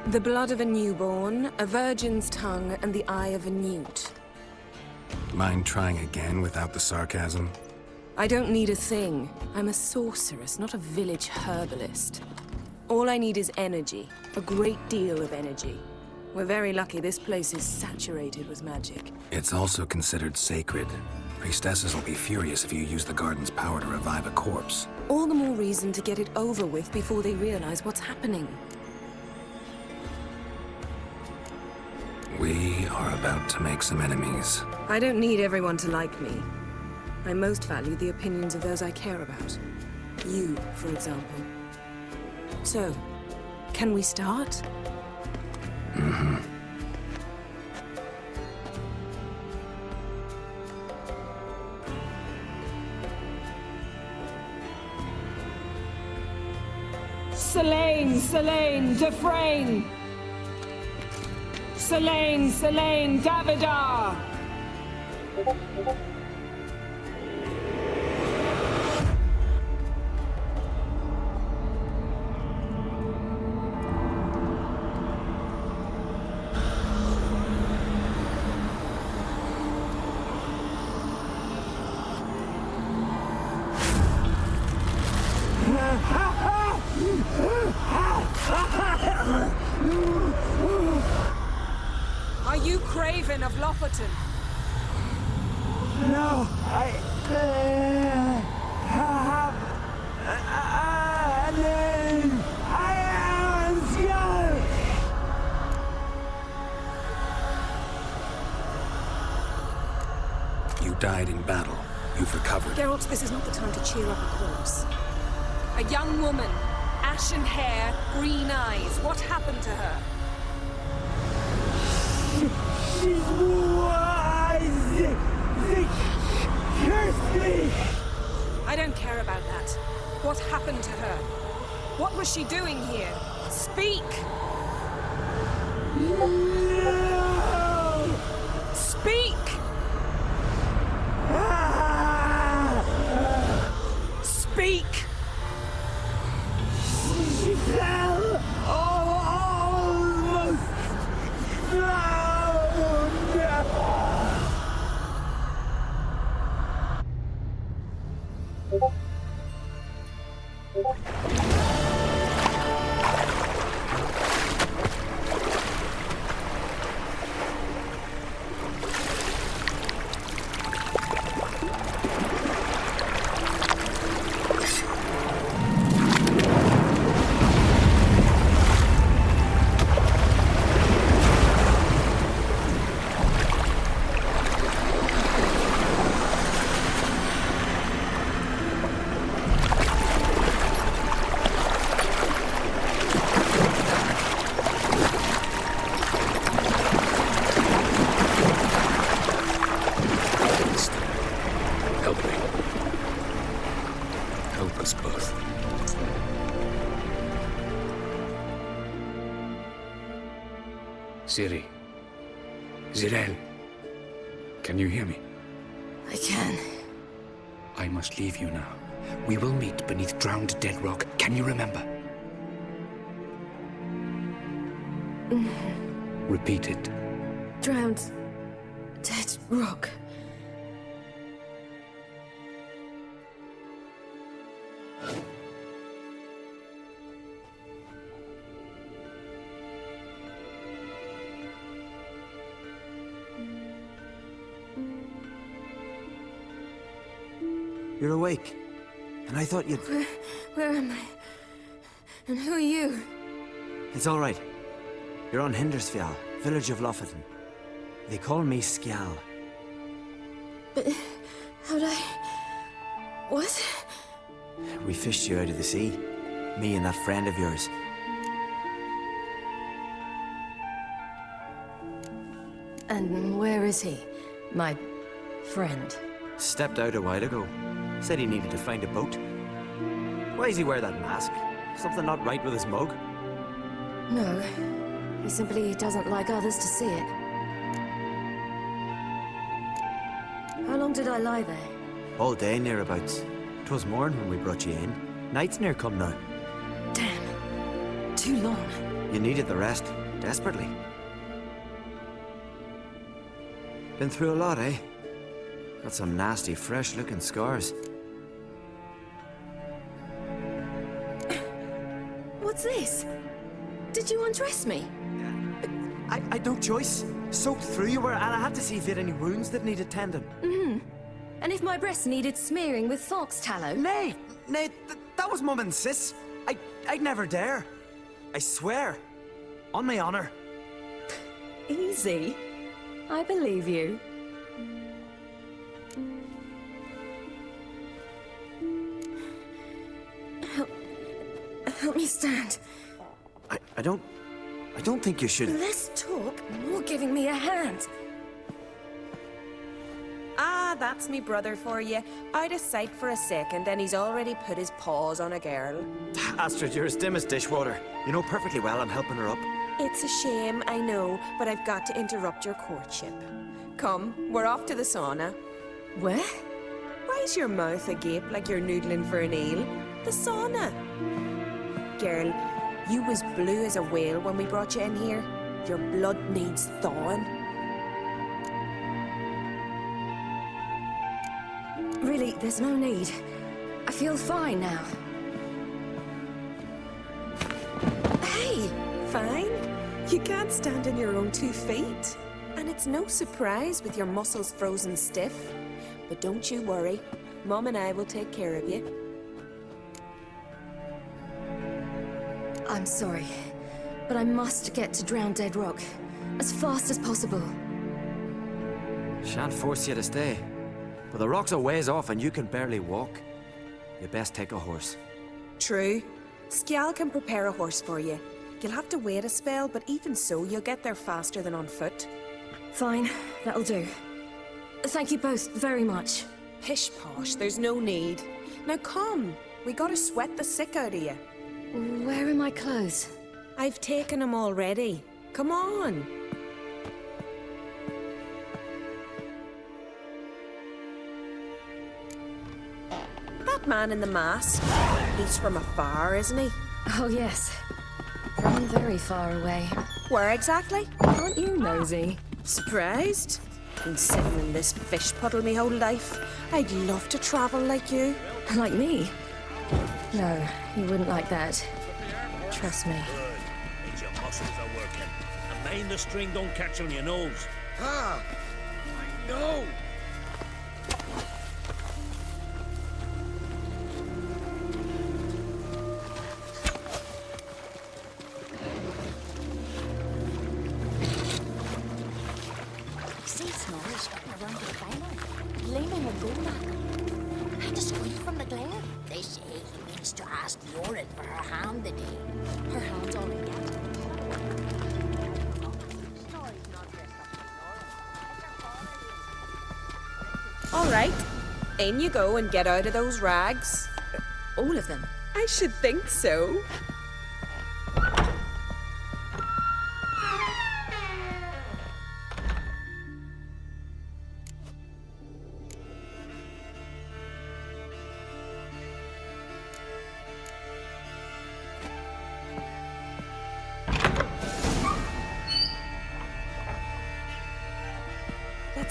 The blood of a newborn, a virgin's tongue, and the eye of a newt. Mind trying again without the sarcasm? I don't need a thing. I'm a sorceress, not a village herbalist. All I need is energy. A great deal of energy. We're very lucky this place is saturated with magic. It's also considered sacred. Priestesses will be furious if you use the garden's power to revive a corpse. All the more reason to get it over with before they realize what's happening. We are about to make some enemies. I don't need everyone to like me. I most value the opinions of those I care about. You, for example. So, can we start? Mm-hmm. Selene, Defrain! Selene, Davidar! Are you Craven of Lofoten? No, I have a name. I am Skellige. You died in battle. You've recovered. Geralt, this is not the time to cheer up a corpse. A young woman, ashen hair, green eyes. What happened to her? She's wise. They cursed me. I don't care about that. What happened to her? What was she doing here? Speak! No! Speak! Speak! She fell almost drowned. Ciri. Zirel. Can you hear me? I can. I must leave you now. We will meet beneath drowned dead rock. Can you remember? Repeat it. Drowned. Dead rock. You're awake. And I thought you'd... Where am I? And who are you? It's all right. You're on Hindersfjall, village of Lofoten. They call me Skjal. But how'd I... What? We fished you out of the sea. Me and that friend of yours. And where is he? My friend? Stepped out a while ago. Said he needed to find a boat. Why does he wear that mask? Something not right with his mug? No. He simply doesn't like others to see it. How long did I lie there? All day, nearabouts. 'Twas morn when we brought you in. Night's near come now. Damn. Too long. You needed the rest. Desperately. Been through a lot, eh? Got some nasty, fresh-looking scars. What's this? Did you undress me? I'd no choice. Soaked through you were, and I had to see if you had any wounds that needed tending. And if my breasts needed smearing with fox tallow? Nay, that was Mum and Sis. I'd never dare. I swear. On my honor. Easy. I believe you. Help me stand. I don't think you should... Less talk, more giving me a hand. Ah, that's me brother for you. Out of sight for a second, and he's already put his paws on a girl. Astrid, you're as dim as dishwater. You know perfectly well I'm helping her up. It's a shame, I know, but I've got to interrupt your courtship. Come, we're off to the sauna. Where? Why's your mouth agape like you're noodling for an eel? The sauna. Girl, you was blue as a whale when we brought you in here. Your blood needs thawing. Really, there's no need. I feel fine now. Hey, fine? You can't stand on your own 2 feet. And it's no surprise with your muscles frozen stiff. But don't you worry. Mom and I will take care of you. I'm sorry, but I must get to Drowned Dead Rock as fast as possible. Shan't force you to stay. But the rock's a ways off and you can barely walk. You best take a horse. True. Skjal can prepare a horse for you. You'll have to wait a spell, but even so, you'll get there faster than on foot. Fine, that'll do. Thank you both very much. Pish-posh, there's no need. Now come, we gotta sweat the sick out of you. Where are my clothes? I've taken them already. Come on. That man in the mask, he's from afar, isn't he? Oh, yes. From very far away. Where exactly? Aren't you nosy? Surprised? Been sitting in this fish puddle me whole life. I'd love to travel like you. Like me? No, you wouldn't like that. Trust me. Good. Means your muscles are working. And mind the string don't catch on your nose. Ah, I know. See Snorri strutting around the fire, gleaming a gold at him. I had to squeeze from the glare. They say he means to ask Yorin for her hand today. Her hand's all in yet. All right, in you go and get out of those rags. All of them? I should think so.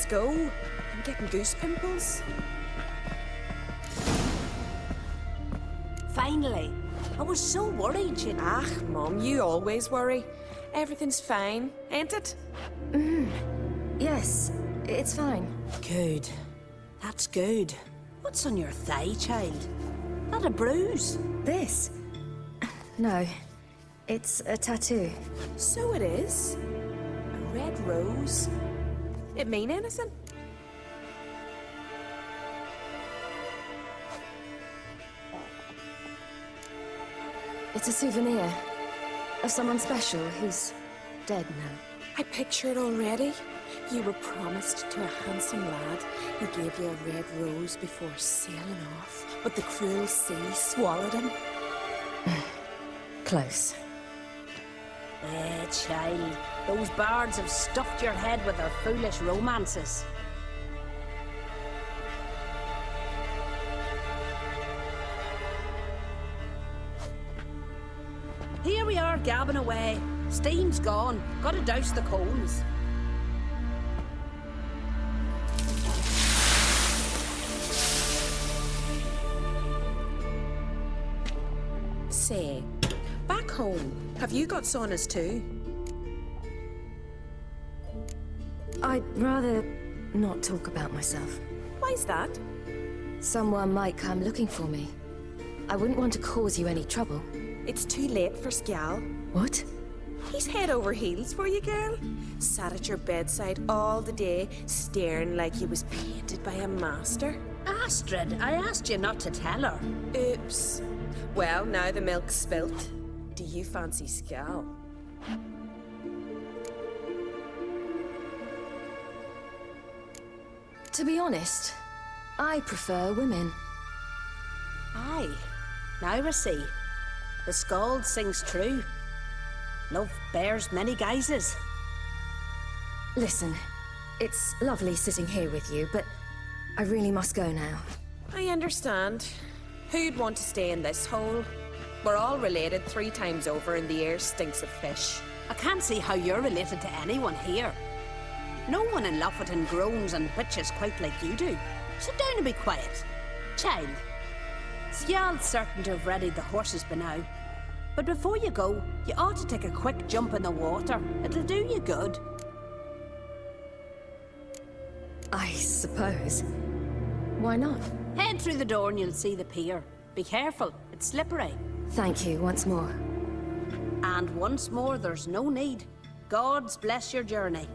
Let's go. I'm getting goose pimples. Finally. I was so worried you'd... Ah, Mum, you always worry. Everything's fine, ain't it? Yes, it's fine. Good. That's good. What's on your thigh, child? Not a bruise? This? No. It's a tattoo. So it is. A red rose. It mean anything? It's a souvenir of someone special who's dead now. I picture it already. You were promised to a handsome lad who gave you a red rose before sailing off, but the cruel sea swallowed him. Close. Child. Those bards have stuffed your head with their foolish romances. Here we are, gabbing away. Steam's gone. Gotta douse the coals. Say, back home, have you got saunas too? I'd rather not talk about myself. Why's that? Someone might come looking for me. I wouldn't want to cause you any trouble. It's too late for Skjal. What? He's head over heels for you, girl. Sat at your bedside all the day, staring like he was painted by a master. Astrid, I asked you not to tell her. Oops. Well, now the milk's spilt. Do you fancy Skjal? To be honest, I prefer women. Aye. Now I see. The Skald sings true. Love bears many guises. Listen, it's lovely sitting here with you, but I really must go now. I understand. Who'd want to stay in this hole? We're all related 3 times over and the air stinks of fish. I can't see how you're related to anyone here. No one in Lofferton groans and bitches quite like you do. Sit down and be quiet. Child, Skjal's certain to have readied the horses by now. But before you go, you ought to take a quick jump in the water. It'll do you good. I suppose. Why not? Head through the door and you'll see the pier. Be careful, it's slippery. Thank you once more. And once more, there's no need. Gods bless your journey.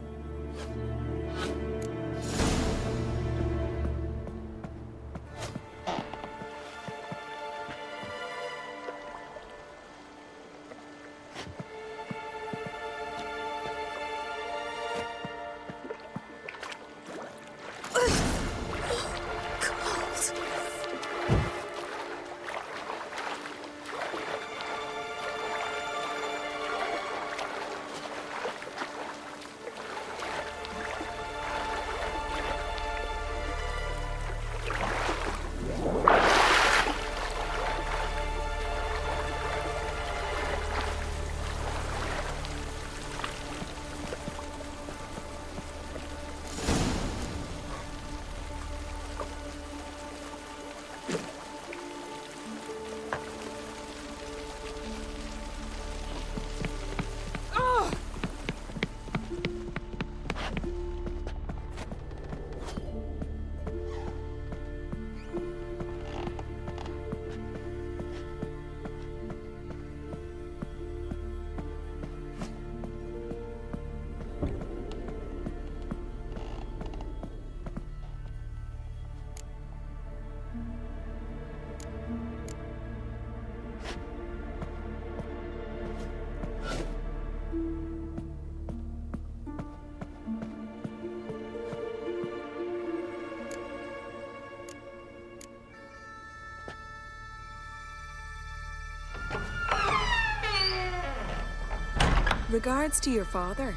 Regards to your father.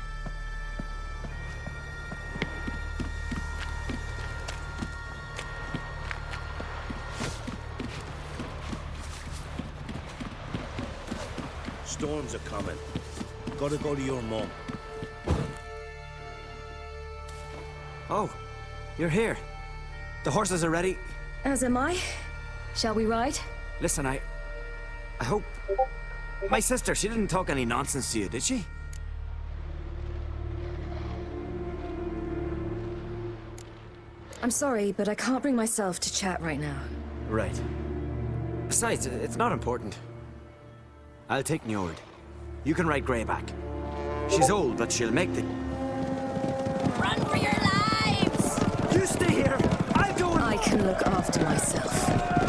Storms are coming. Gotta go to your mum. Oh, you're here. The horses are ready. As am I. Shall we ride? Listen, I hope... My sister, she didn't talk any nonsense to you, did she? I'm sorry, but I can't bring myself to chat right now. Right. Besides, it's not important. I'll take Njord. You can ride Greyback. She's old, but she'll make the... Run for your lives! You stay here! I'll go and... I can look after myself.